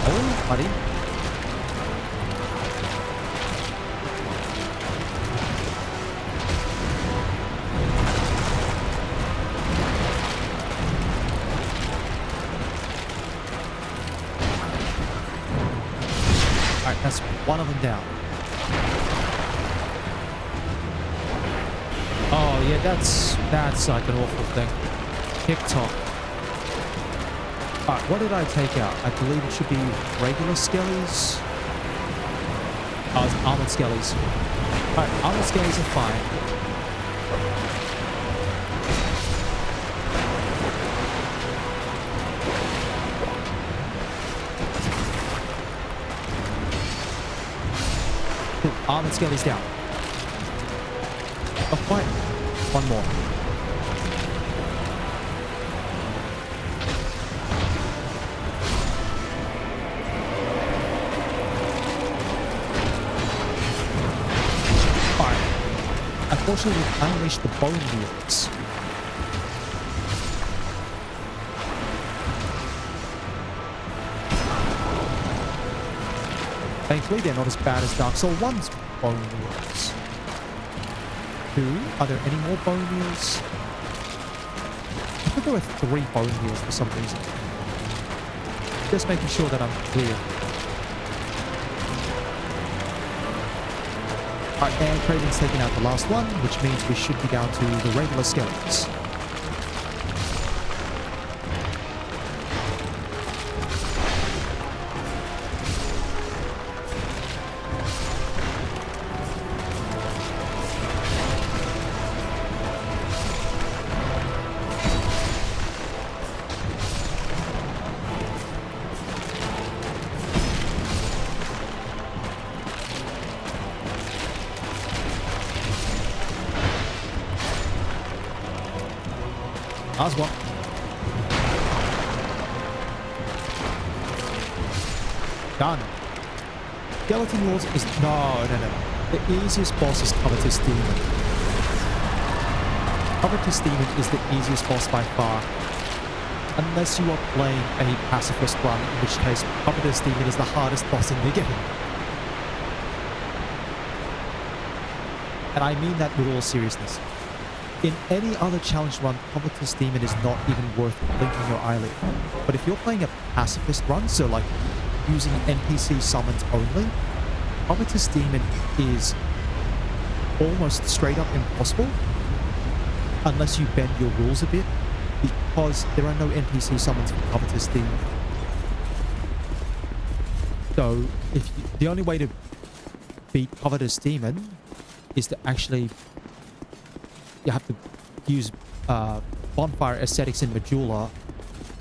Speaker 1: Oh, buddy. Alright, that's one of them down. Oh, yeah, that's like an awful thing. TikTok. Alright, what did I take out? I believe it should be regular skellies. Oh, it's armored skellies. Alright, armored skellies are fine. Armored skellies down. Oh, quite. One more. Alright. Unfortunately, we've unleashed the bone wheels. Thankfully, they're not as bad as Dark Souls 1's bone wheels. Are there any more bone wheels? I thought there were 3 bone wheels for some reason. Just making sure that I'm clear. Alright, and Creighton's taking out the last one, which means we should be down to the regular skeletons. Last one. Done. Skeleton Lords is... No. The easiest boss is Covetous Demon. Covetous Demon is the easiest boss by far. Unless you are playing a pacifist run, in which case Covetous Demon is the hardest boss in the game. And I mean that with all seriousness. In any other challenge run, Covetous Demon is not even worth blinking your eyelid. But if you're playing a pacifist run, so like using NPC summons only, Covetous Demon is almost straight up impossible unless you bend your rules a bit, because there are no NPC summons for Covetous Demon. So the only way to beat Covetous Demon is to actually, you have to use Bonfire Aesthetics in Majula,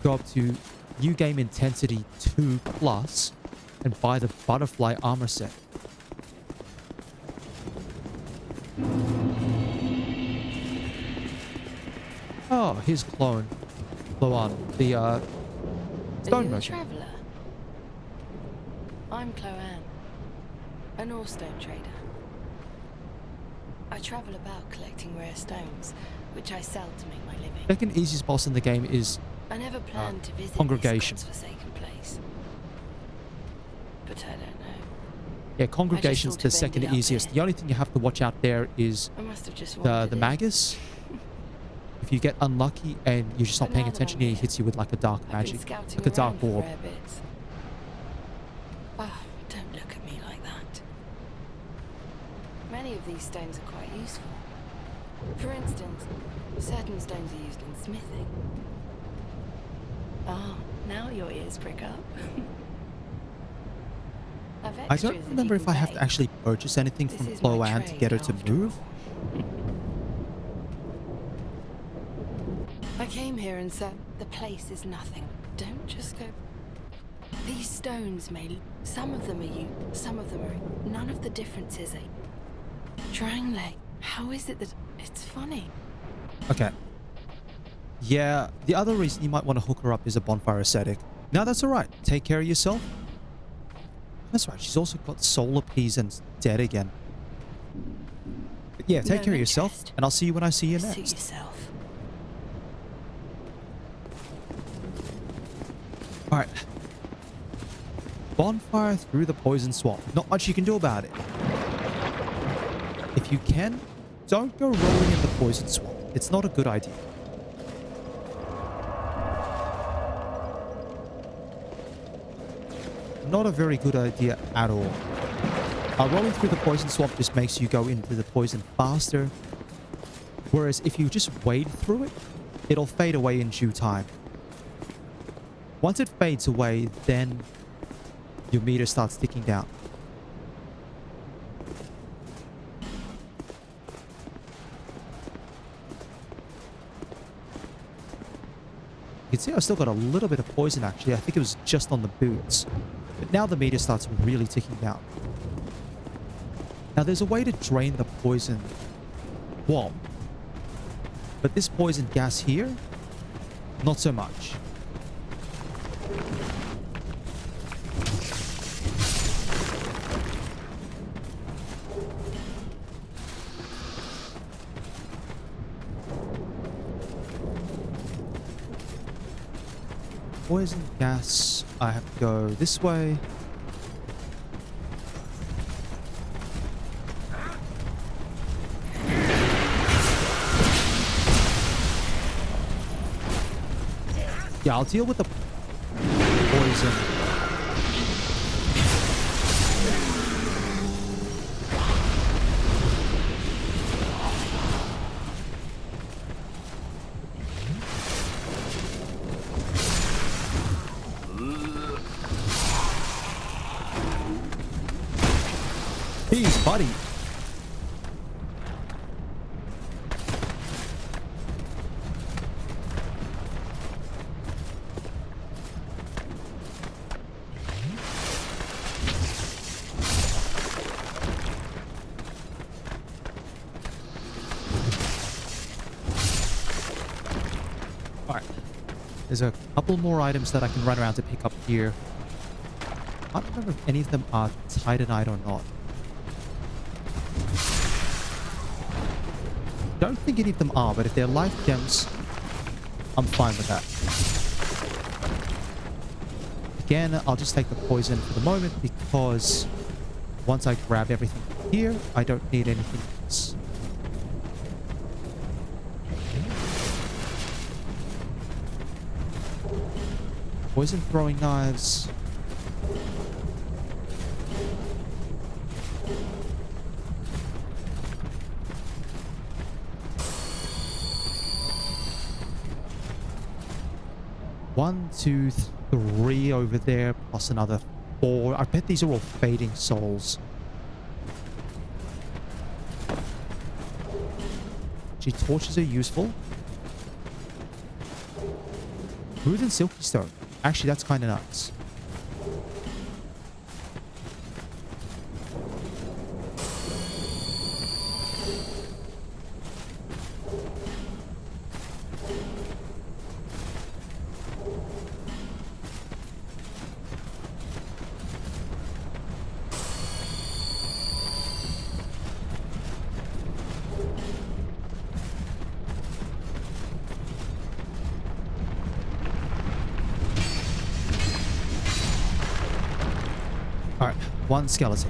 Speaker 1: go up to New Game Intensity 2 Plus, and buy the Butterfly Armor Set. Oh, here's Clone. Cloan, the stone merchant.
Speaker 5: Are you a traveller? I'm Cloan, an ore stone trader. I travel about collecting rare stones, which I sell to make my living.
Speaker 1: Second easiest boss in the game is
Speaker 5: I never planned to visit
Speaker 1: Congregation.
Speaker 5: this godforsaken place, but I don't know.
Speaker 1: Yeah, Congregation's
Speaker 5: thought
Speaker 1: the
Speaker 5: of
Speaker 1: second
Speaker 5: ending up
Speaker 1: easiest.
Speaker 5: here.
Speaker 1: The only thing you have to watch out there is
Speaker 5: I must have just
Speaker 1: the
Speaker 5: wandered in.
Speaker 1: Magus. If you get unlucky and you're just not
Speaker 5: But
Speaker 1: paying
Speaker 5: now that
Speaker 1: attention,
Speaker 5: I'm
Speaker 1: he
Speaker 5: here,
Speaker 1: hits you with like a dark
Speaker 5: I've been
Speaker 1: magic,
Speaker 5: scouting
Speaker 1: like a dark
Speaker 5: around for
Speaker 1: orb.
Speaker 5: rare bits. Oh, don't look at me like that. Many of these stones are quite useful. For instance, certain stones are used in smithing. Oh, now your ears prick up. I've
Speaker 1: I
Speaker 5: extras
Speaker 1: don't
Speaker 5: if
Speaker 1: remember
Speaker 5: you
Speaker 1: if
Speaker 5: can
Speaker 1: I have to
Speaker 5: pay.
Speaker 1: actually purchase anything
Speaker 5: This
Speaker 1: from
Speaker 5: is my
Speaker 1: Cloan to
Speaker 5: trade,
Speaker 1: get her to
Speaker 5: after
Speaker 1: move.
Speaker 5: all. I came here and said, the place is nothing. Don't just go. These stones may... Some of them are you, some of them are... None of the differences are... Triangle. How is it that... It's funny.
Speaker 1: Okay. Yeah, the other reason you might want to hook her up is a Bonfire Ascetic. Now that's alright. Take care of yourself. That's right. She's also got Solar Peas and dead again. But yeah, take
Speaker 5: No
Speaker 1: care of yourself,
Speaker 5: interest.
Speaker 1: and I'll see you when I see you
Speaker 5: Suit
Speaker 1: next.
Speaker 5: yourself.
Speaker 1: Alright. Bonfire through the poison swamp. Not much you can do about it. If you can, don't go rolling in the poison swamp. It's not a good idea. Not a very good idea at all. Rolling through the poison swamp just makes you go into the poison faster. Whereas if you just wade through it, it'll fade away in due time. Once it fades away, then your meter starts ticking down. You can see I've still got a little bit of poison actually. I think it was just on the boots. But now the meter starts really ticking down. Now there's a way to drain the poison bomb. But this poison gas here, not so much. Poison gas, I have to go this way. Yeah, I'll deal with the poison. Jeez, buddy. Alright. There's a couple more items that I can run around to pick up here. I don't remember if any of them are titanite or not. don't think any of them are, but if they're life gems, I'm fine with that. Again, I'll just take the poison for the moment because once I grab everything here, I don't need anything else. Poison throwing knives. One, two, three over there, plus another 4. I bet these are all fading souls. Gee, torches are useful. Smooth and silky stone. Actually, that's kind of nice. Alright, one skeleton.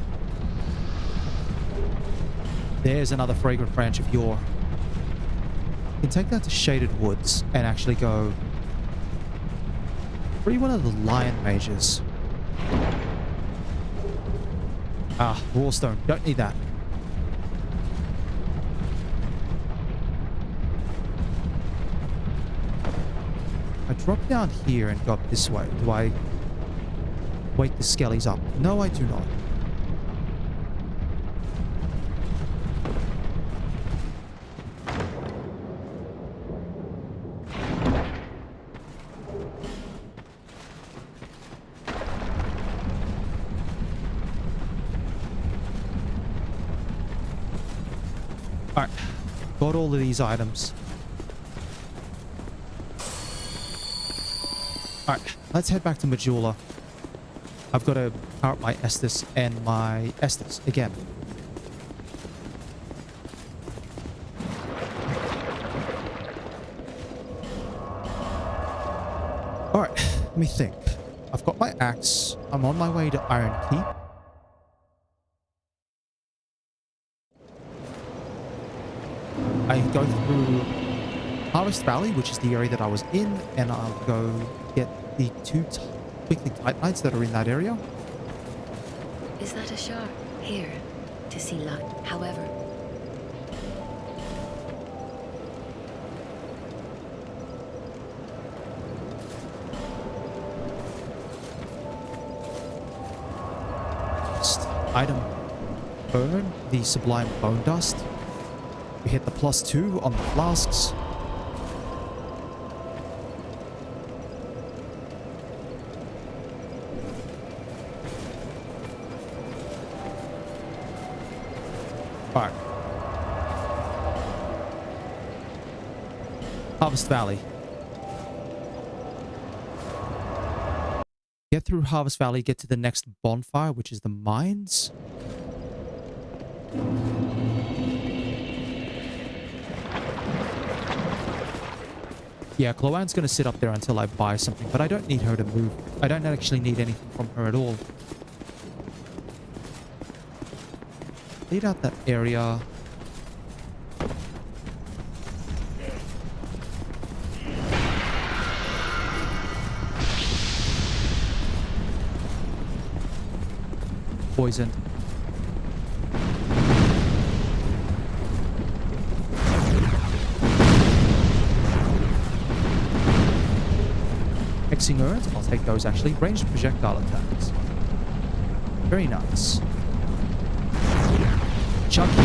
Speaker 1: There's another fragrant branch of yore. You can take that to Shaded Woods and actually go... free one of the lion mages. Ah, wallstone. Don't need that. I drop down here and go up this way. Do I... wake the skellies up? No, I do not. Alright. Got all of these items. Alright, let's head back to Majula. I've got to power up my Estus and my Estus again. Alright, let me think. I've got my axe. I'm on my way to Iron Keep. I go through Harvest Valley, which is the area that I was in, and I'll go get the 2 quickly Titanites that are in that area.
Speaker 3: Is that a shark? Here, to see light. However,
Speaker 1: Item burn the sublime bone dust. We hit the +2 on the flasks. Alright. Harvest Valley. Get through Harvest Valley, get to the next bonfire, which is the mines. Yeah, Chloanne's going to sit up there until I buy something, but I don't need her to move. I don't actually need anything from her at all. Cleared out that area. Poisoned. Hexing urns, I'll take those actually. Ranged projectile attacks. Very nice. Chuck here.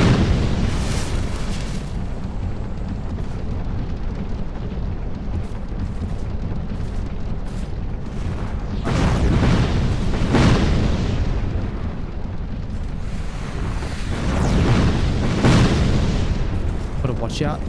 Speaker 1: Gotta watch out.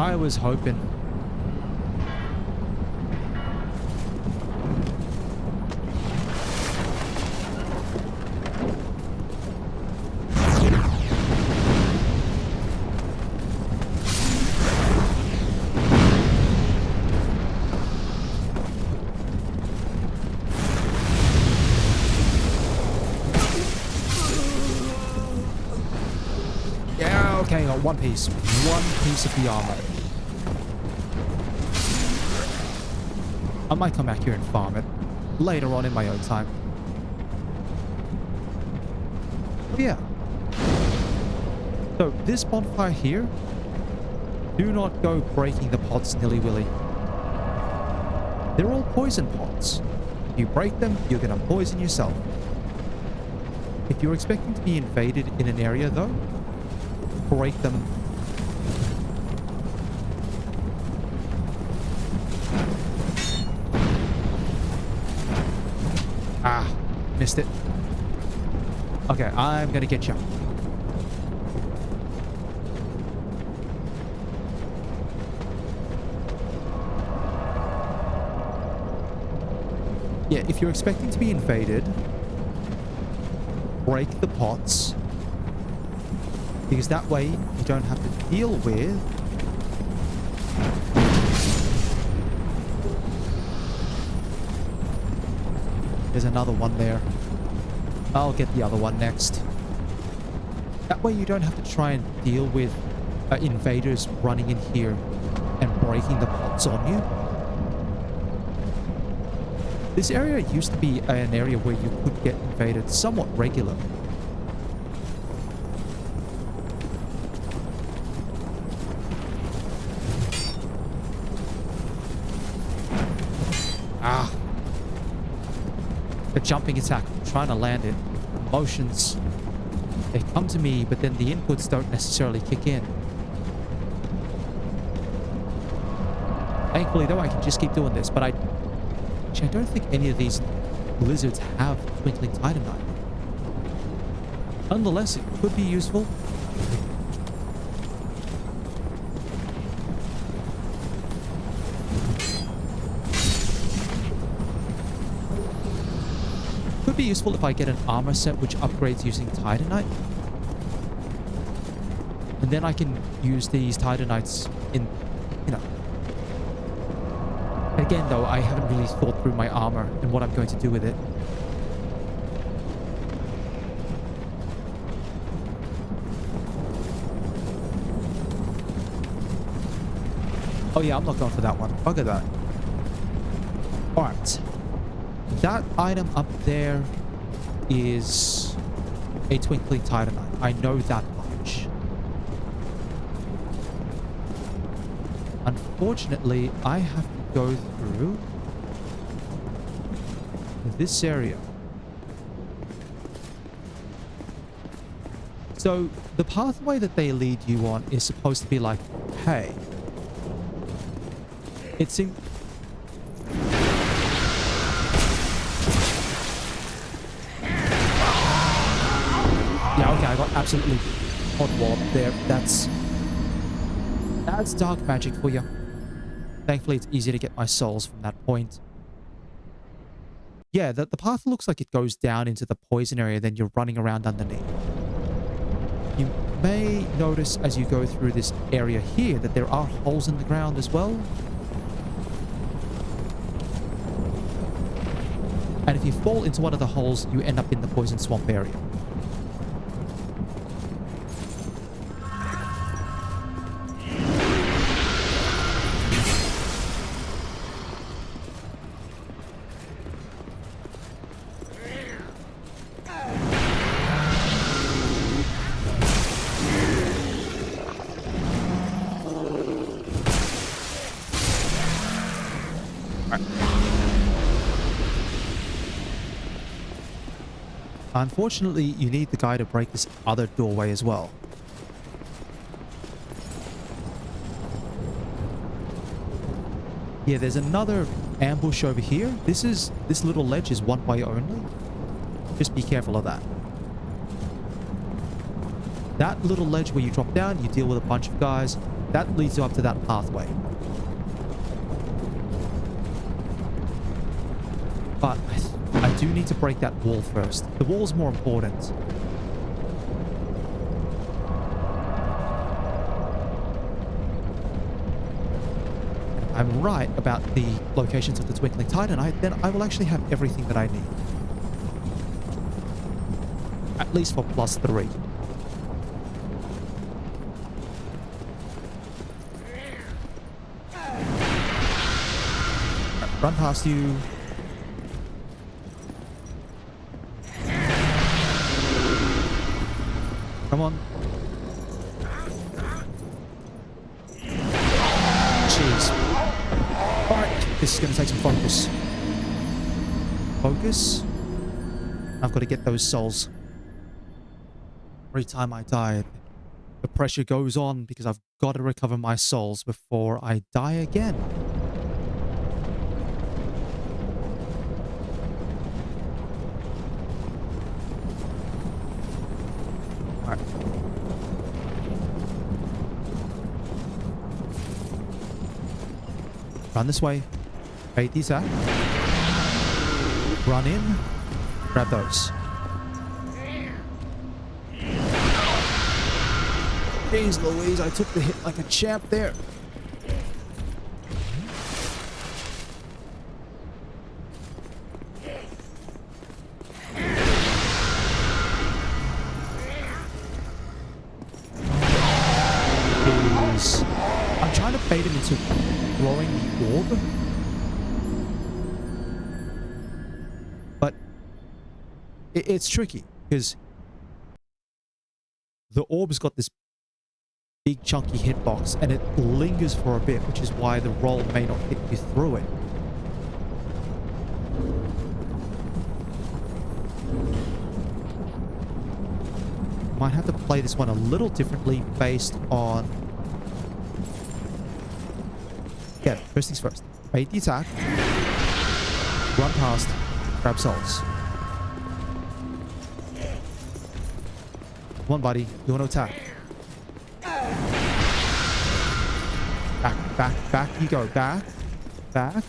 Speaker 1: I was hoping. Yeah, okay, got one piece. One piece of the armor. I might come back here and farm it later on in my own time. But yeah. So this bonfire here, do not go breaking the pots nilly-willy. They're all poison pots. If you break them, you're gonna poison yourself. If you're expecting to be invaded in an area though, break them. Ah, missed it. Okay, I'm gonna get you. Yeah, if you're expecting to be invaded, break the pots. Because that way you don't have to deal with there's another one there. I'll get the other one next. That way you don't have to try and deal with invaders running in here and breaking the pots on you. This area used to be an area where you could get invaded somewhat regularly. Ah. The jumping attack, I'm trying to land it. Motions, they come to me, but then the inputs don't necessarily kick in. Thankfully though, I can just keep doing this, but I don't think any of these lizards have twinkling titanite. Nonetheless, it could be useful. Could be useful if I get an armor set which upgrades using titanite. And then I can use these titanites in, you know. Again, though, I haven't really thought through my armor and what I'm going to do with it. Oh yeah, I'm not going for that one. Bugger that. Alright. That item up there is a twinkling titanite. I know that much. Unfortunately, I have to go through this area. So the pathway that they lead you on is supposed to be like, hey, it's in... Yeah, okay, I got absolutely hot walloped there. That's dark magic for you. Thankfully, it's easy to get my souls from that point. Yeah, the path looks like it goes down into the poison area, then you're running around underneath. You may notice as you go through this area here that there are holes in the ground as well. And if you fall into one of the holes, you end up in the poison swamp area. Unfortunately, you need the guy to break this other doorway as well. Yeah, there's another ambush over here. This little ledge is one way only. Just be careful of that. That little ledge where you drop down, you deal with a bunch of guys. that leads you up to that pathway. But I do need to break that wall first. The wall's more important. I'm right about the locations of the Twinkling Titan, then I will actually have everything that I need. At least for +3. Run past you. Come on. Jeez. Alright, this is going to take some focus. Focus? I've got to get those souls. Every time I die, the pressure goes on because I've got to recover my souls before I die again. Alright. Run this way. Bait these out. Run in. Grab those. Jeez Louise, I took the hit like a champ there. I'm trying to bait him into throwing the orb. But it's tricky because the orb's got this big chunky hitbox and it lingers for a bit, which is why the roll may not hit you through it. Might have to play this one a little differently based on... Yeah, first things first. Bait the attack. Run past. Grab souls. Come on, buddy. You want to attack? Back, back, back you go. Back. Back.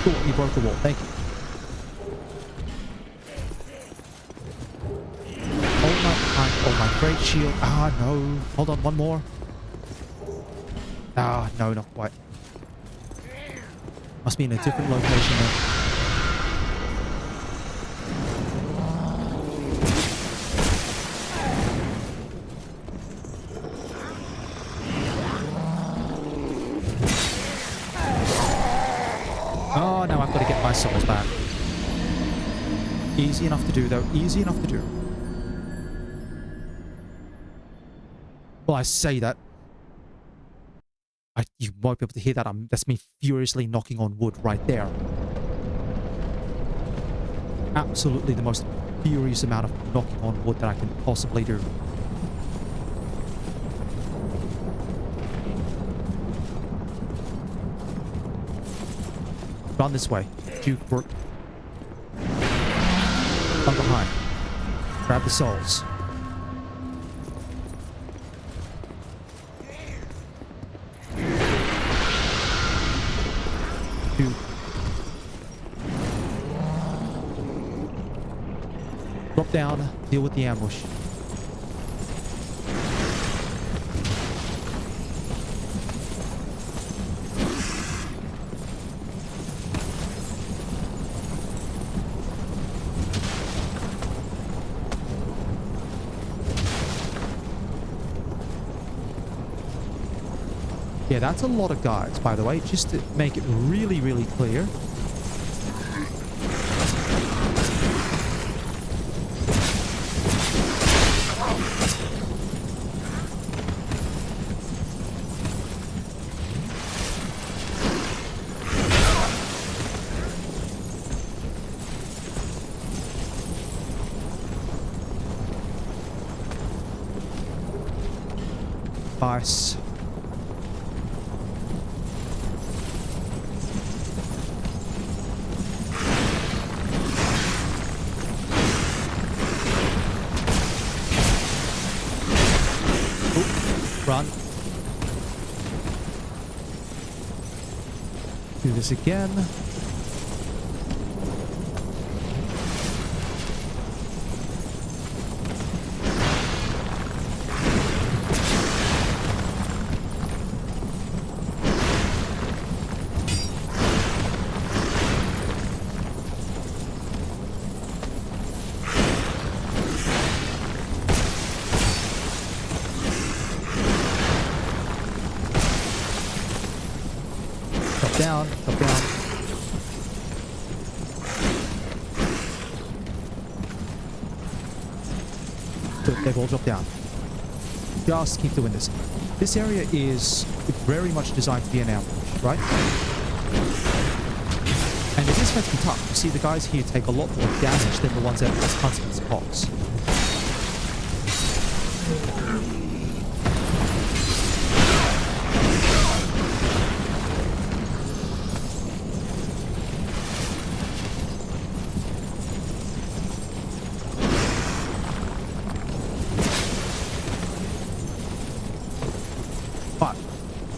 Speaker 1: Cool, you broke the wall. Thank you. Oh, my great shield. Ah, no. Hold on, one more. Ah, no, not quite. Must be in a different location then. Oh, now I've got to get my souls back. Easy enough to do, though. Easy enough to do. Well, I say that. You won't be able to hear that. That's me furiously knocking on wood right there. Absolutely the most furious amount of knocking on wood that I can possibly do. Run this way. Duke, work. Come behind. Grab the souls. Drop down, deal with the ambush. Yeah, that's a lot of guards, by the way, just to make it really, really clear. Nice. Do this again. Down, up down. Good, they've all dropped down. Just keep doing this. This area is very much designed to be an ambush, right? And it is meant to be tough. You see, the guys here take a lot more damage than the ones at Huntsman's Box.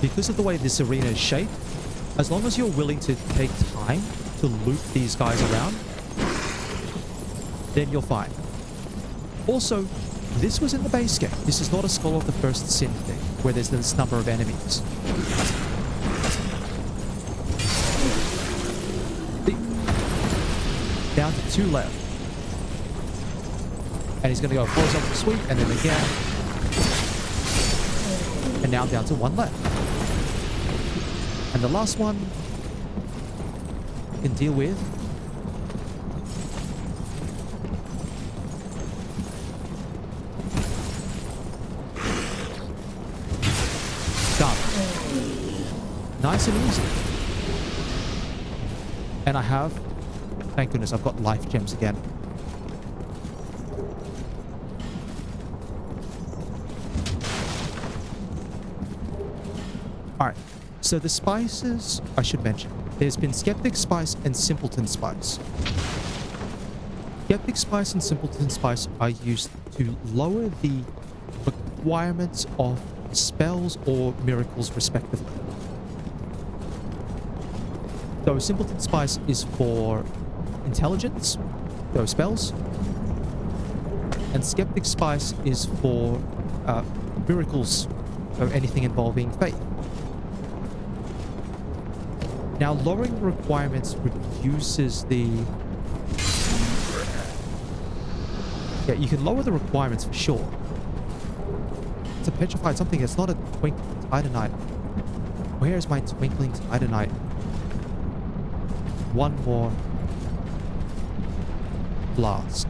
Speaker 1: Because of the way this arena is shaped, as long as you're willing to take time to loop these guys around, then you're fine. Also, this was in the base game. This is not a Skull of the First Sin thing, where there's this number of enemies. Down to 2 left. And he's going to go horizontal sweep, and then again. And now down to 1 left. And the last one you can deal with. Done. Nice and easy. And I have, thank goodness, I've got life gems again. Alright. So the spices, I should mention, there's been Skeptic Spice and Simpleton Spice. Skeptic Spice and Simpleton Spice are used to lower the requirements of spells or miracles respectively. So Simpleton Spice is for intelligence, those spells, and Skeptic Spice is for miracles, or anything involving faith. Now, lowering the requirements reduces the... Yeah, you can lower the requirements for sure. It's a petrified something. It's not a twinkling titanite. Where is my twinkling titanite? One more blast.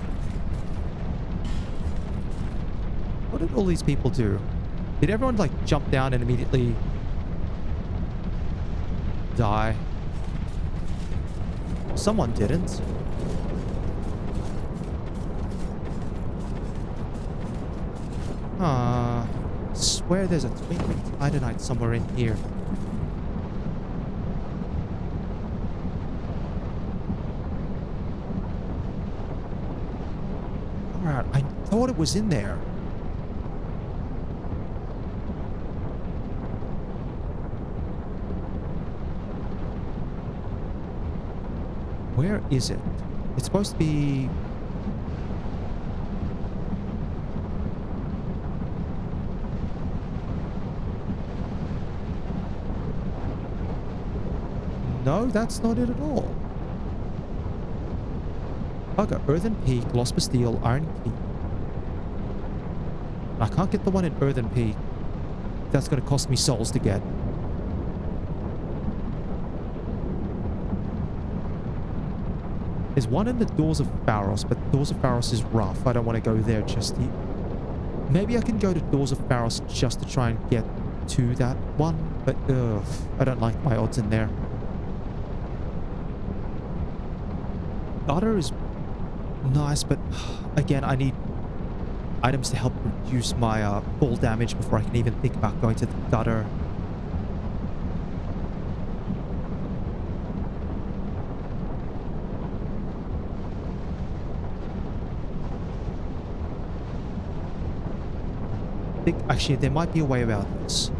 Speaker 1: What did all these people do? Did everyone, like, jump down and immediately die? Someone didn't. Swear there's a twinkling titanite somewhere in here. Alright, I thought it was in there. Where is it? It's supposed to be... No, that's not it at all. Okay, Earthen Peak, Lost Bastille, Iron Key. I can't get the one in Earthen Peak. That's going to cost me souls to get. There's one in the Doors of Pharos, but Doors of Pharos is rough. I don't want to go there just yet. Maybe I can go to Doors of Pharos just to try and get to that one, but I don't like my odds in there. Gutter is nice, but again, I need items to help reduce my fall damage before I can even think about going to the gutter. I think actually there might be a way about this.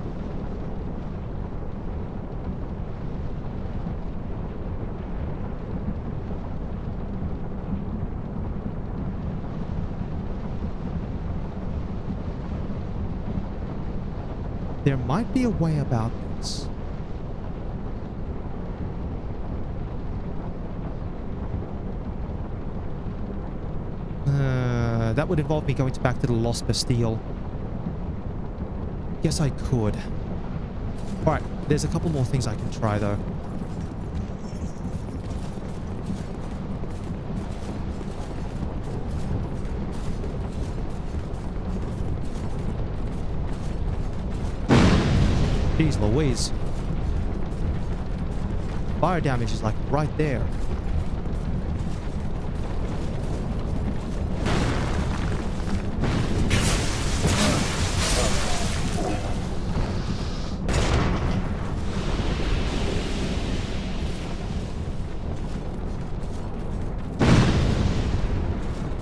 Speaker 1: there might be a way about this. That would involve me going back to the Lost Bastille. Yes, I could. Alright, there's a couple more things I can try, though. Jeez Louise. Fire damage is like right there.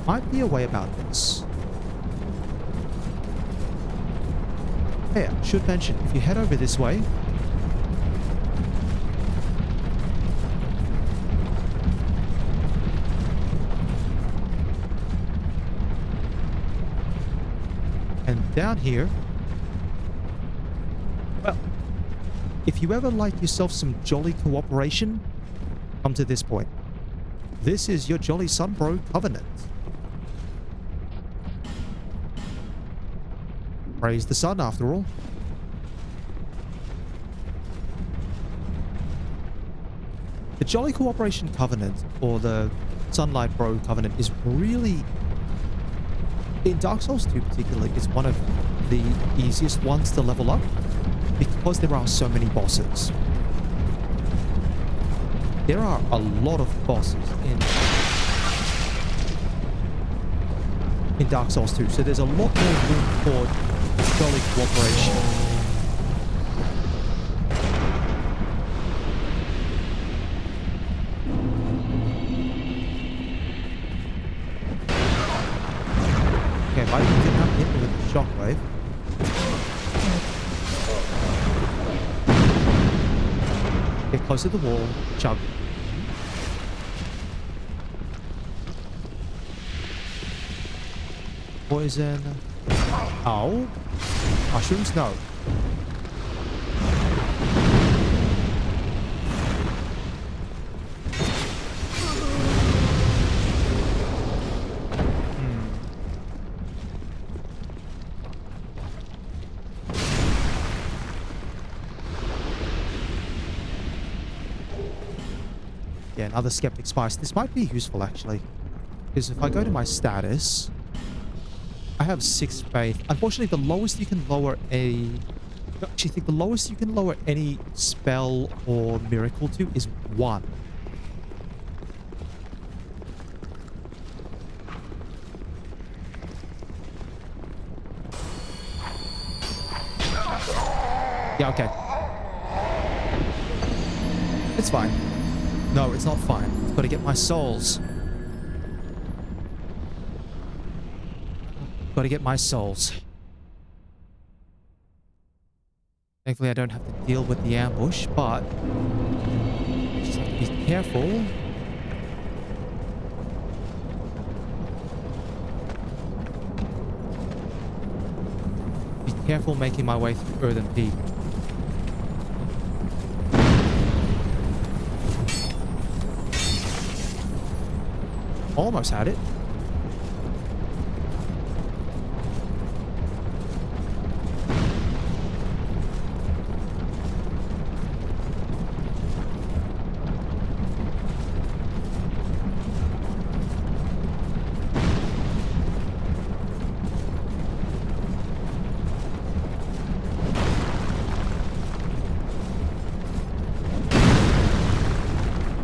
Speaker 1: Might be a way about this. Hey, I should mention, if you head over this way, and down here, well, if you ever like yourself some jolly cooperation, come to this point. This is your Jolly Sunbro Covenant. Praise the sun, after all. The Jolly Cooperation Covenant, or the Sunlight Bro Covenant, is really, in Dark Souls 2 particularly, is one of the easiest ones to level up because there are so many bosses. There are a lot of bosses in Dark Souls 2, so there's a lot more room for Jolly Cooperation. Okay, if I didn't have hit me with the shockwave. Get close to the wall, chug. Poison. Ow. Mushrooms? No. Yeah, another Skeptic Spice. This might be useful, actually. Because if I go to my status, I have 6 faith. Unfortunately, the lowest you can lower a... I actually think the lowest you can lower any spell or miracle to is 1. Yeah, okay. It's fine. No, it's not fine. I've got to get my souls. Got to get my souls. Thankfully, I don't have to deal with the ambush, but just have to be careful. Be careful making my way through Earthen Peak. Almost had it.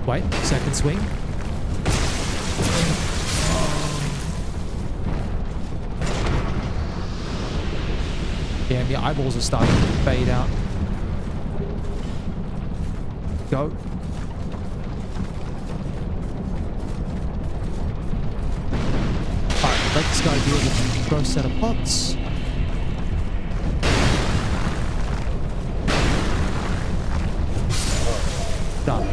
Speaker 1: Wait, second swing. Damn, your eyeballs are starting to fade out. Go. Alright, let this guy deal with the gross set of pots. Done.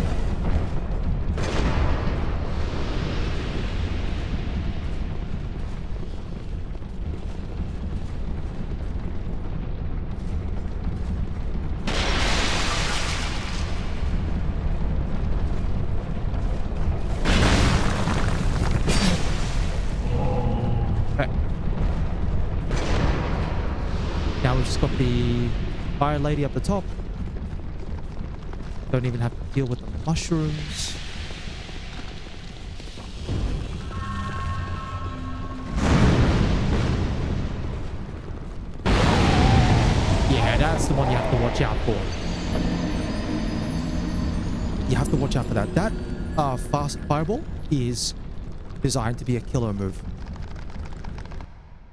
Speaker 1: now we've just got the fire lady up the top. Don't even have to deal with the mushrooms. Yeah, that's the one you have to watch out for. You have to watch out for that. That fast fireball is designed to be a killer move.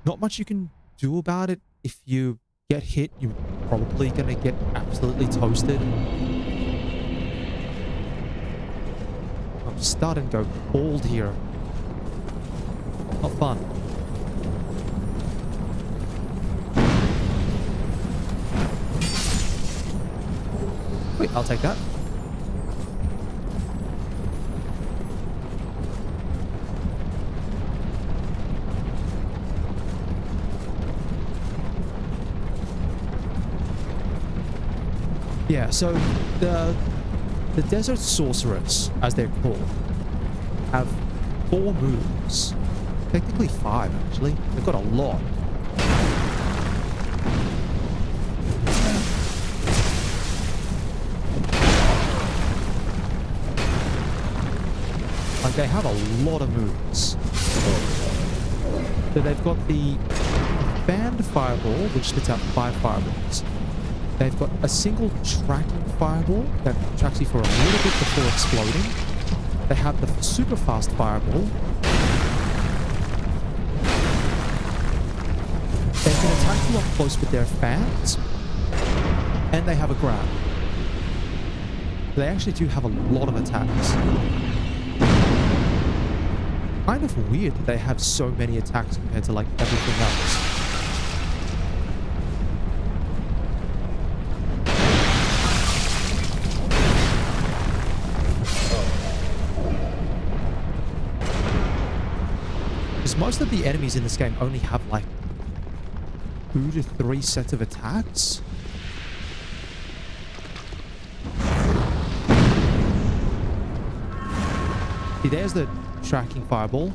Speaker 1: Not much you can do about it. If you get hit, you're probably going to get absolutely toasted. I'm starting to go bald here. Not fun. Wait, I'll take that. Yeah, so the desert sorcerers, as they're called, have 4 moves. Technically 5, actually. They've got a lot. Like, they have a lot of moves. So they've got the banned fireball, which spits out 5 fireballs. They've got a single tracking fireball that tracks you for a little bit before exploding. They have the super fast fireball. They can attack you up close with their fans. And they have a grab. They actually do have a lot of attacks. Kind of weird that they have so many attacks compared to like everything else. Most of the enemies in this game only have like 2 to 3 sets of attacks. See, there's the tracking fireball.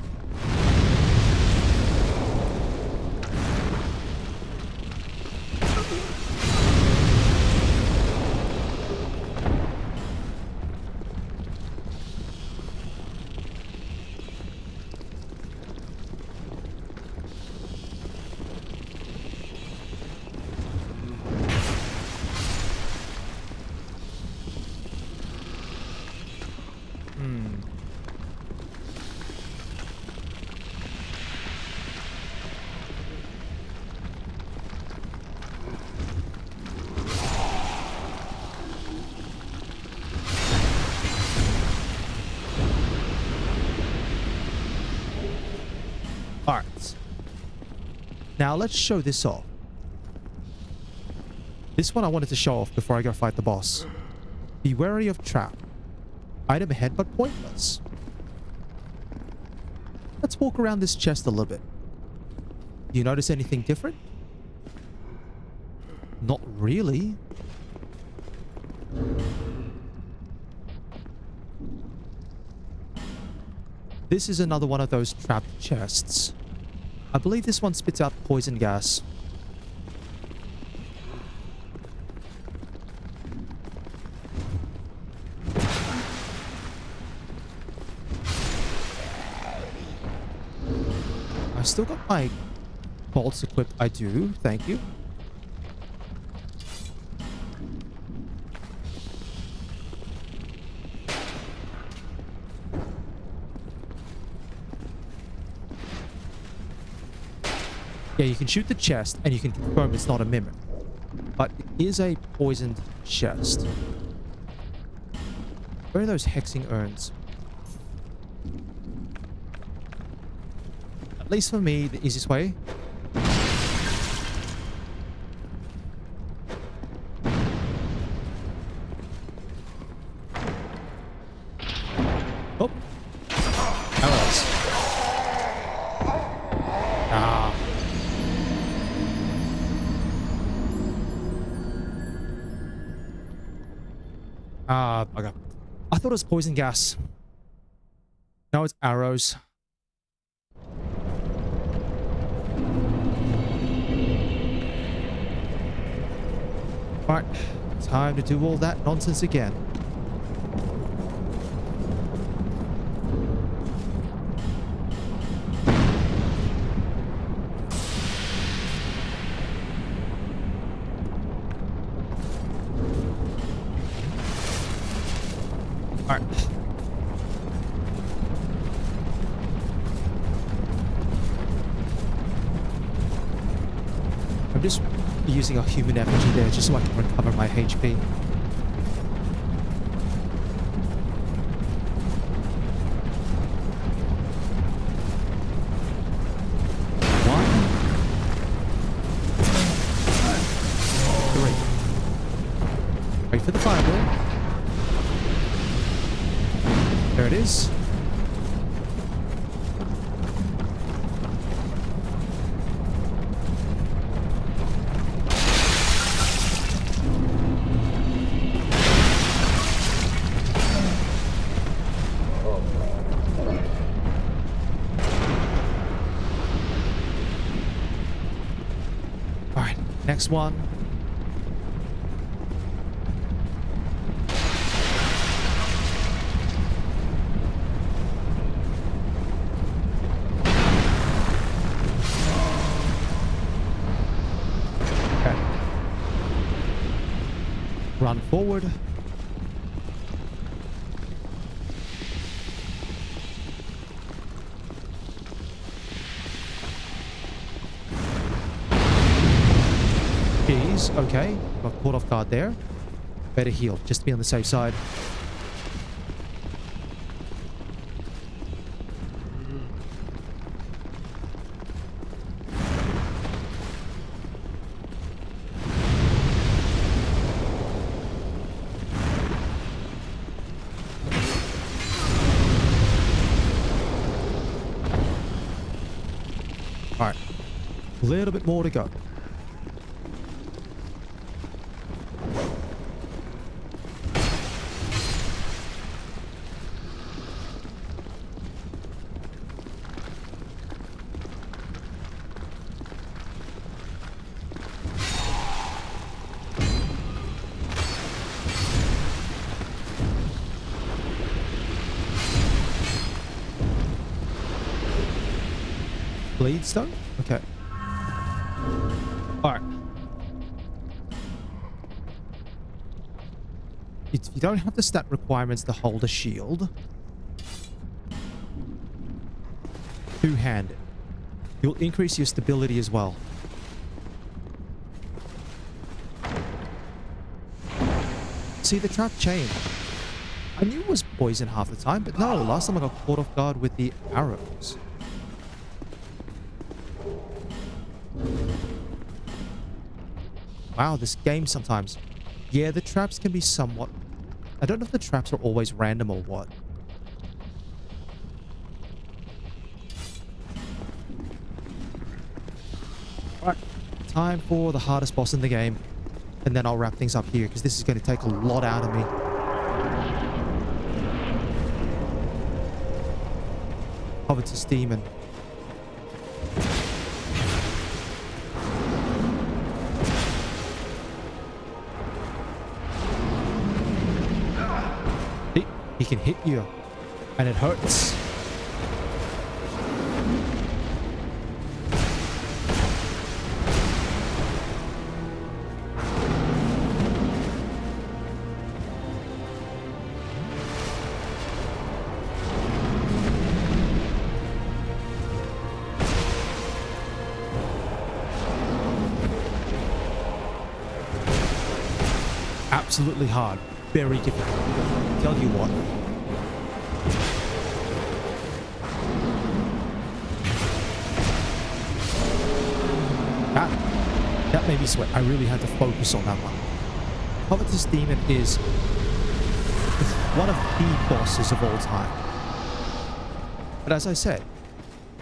Speaker 1: Alright. Now let's show this off. This one I wanted to show off before I go fight the boss. Be wary of trap. Item ahead but pointless. Let's walk around this chest a little bit. Do you notice anything different? Not really. This is another one of those trapped chests. I believe this one spits out poison gas. I still got my bolts equipped. I do, thank you. Yeah, you can shoot the chest and you can confirm it's not a mimic. But it is a poisoned chest. Where are those hexing urns? At least for me, the easiest way. Oh. Arrows. Ah. Okay. I thought it was poison gas. No, it's arrows. Alright, time to do all that nonsense again. Alright. I'm just using a human effigy there just so I can recover my HP. One. Three. Wait for the fireball. There it is. All right, next one. Run forward. Jeez, okay. Got caught off guard there. Better heal, just to be on the safe side. All right, a little bit more to go. Bleedstone? Okay. Alright. You don't have the stat requirements to hold a shield. Two-handed. You'll increase your stability as well. See, the trap changed. I knew it was poison half the time, but no, last time I got caught off guard with the arrows. Wow, this game sometimes. Yeah, the traps can be somewhat... I don't know if the traps are always random or what. Alright, time for the hardest boss in the game. And then I'll wrap things up here, because this is going to take a lot out of me. Covetous Demon. He can hit you, and it hurts. Absolutely hard. Very difficult. Tell you what. That made me sweat. I really had to focus on that one. Covetous Demon is one of the bosses of all time. But as I said,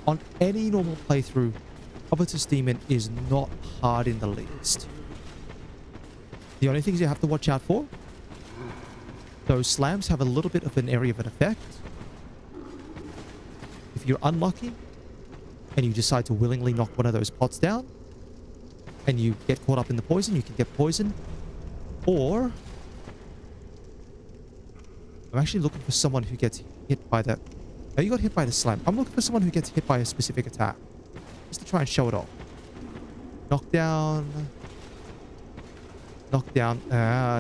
Speaker 1: on any normal playthrough, Covetous Demon is not hard in the least. The only things you have to watch out for, those slams have a little bit of an area of an effect. If you're unlucky and you decide to willingly knock one of those pots down and you get caught up in the poison, you can get poisoned. Or I'm actually looking for someone who gets hit by that. Oh, you got hit by the slam. I'm looking for someone who gets hit by a specific attack. Just to try and show it off. Knockdown. Knockdown.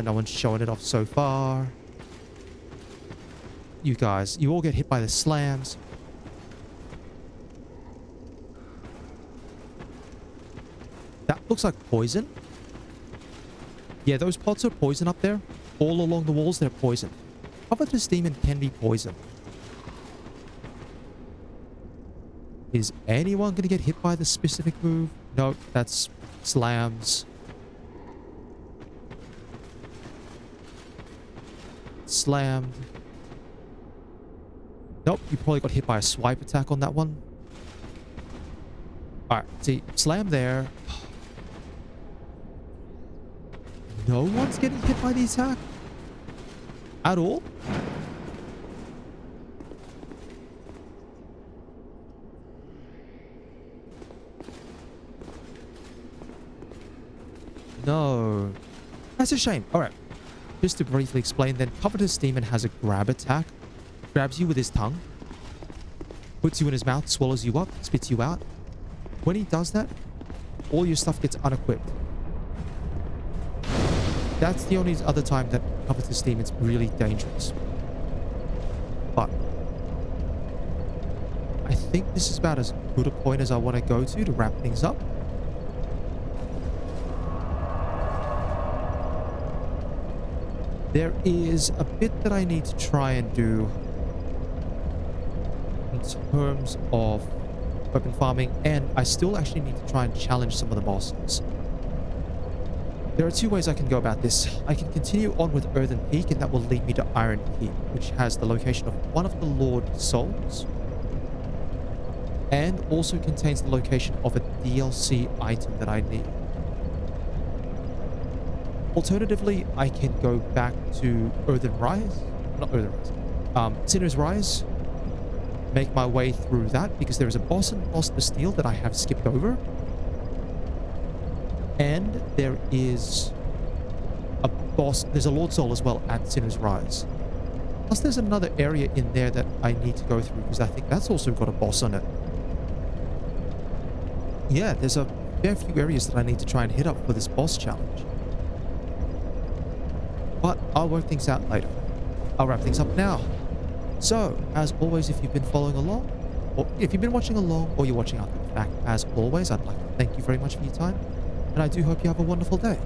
Speaker 1: No one's showing it off so far. You guys, you all get hit by the slams. That looks like poison. Yeah, those pots are poison up there. All along the walls, they're poison. Covetous Demon can be poison. Is anyone going to get hit by the specific move? No, that's slams. Slammed. Nope, you probably got hit by a swipe attack on that one. Alright, see, slam there. No one's getting hit by the attack? At all? No. That's a shame. Alright. Just to briefly explain then, Covetous Demon has a grab attack. Grabs you with his tongue. Puts you in his mouth, swallows you up, spits you out. When he does that, all your stuff gets unequipped. That's the only other time that Covetous Demon's really dangerous. But I think this is about as good a point as I want to go to wrap things up. There is a bit that I need to try and do in terms of weapon farming, and I still actually need to try and challenge some of the bosses. There are two ways I can go about this. I can continue on with Earthen Peak, and that will lead me to Iron Keep, which has the location of one of the Lord Souls, and also contains the location of a DLC item that I need. Alternatively, I can go back to Sinner's Rise, make my way through that, because there is a boss in Lost Bastille that I have skipped over. And there is a boss, there's a Lord Soul as well at Sinner's Rise. Plus there's another area in there that I need to go through, because I think that's also got a boss on it. Yeah, there's a fair few areas that I need to try and hit up for this boss challenge. But I'll work things out later. I'll wrap things up now. So, as always, if you've been following along, or if you've been watching along, or you're watching after the fact, as always, I'd like to thank you very much for your time. And I do hope you have a wonderful day.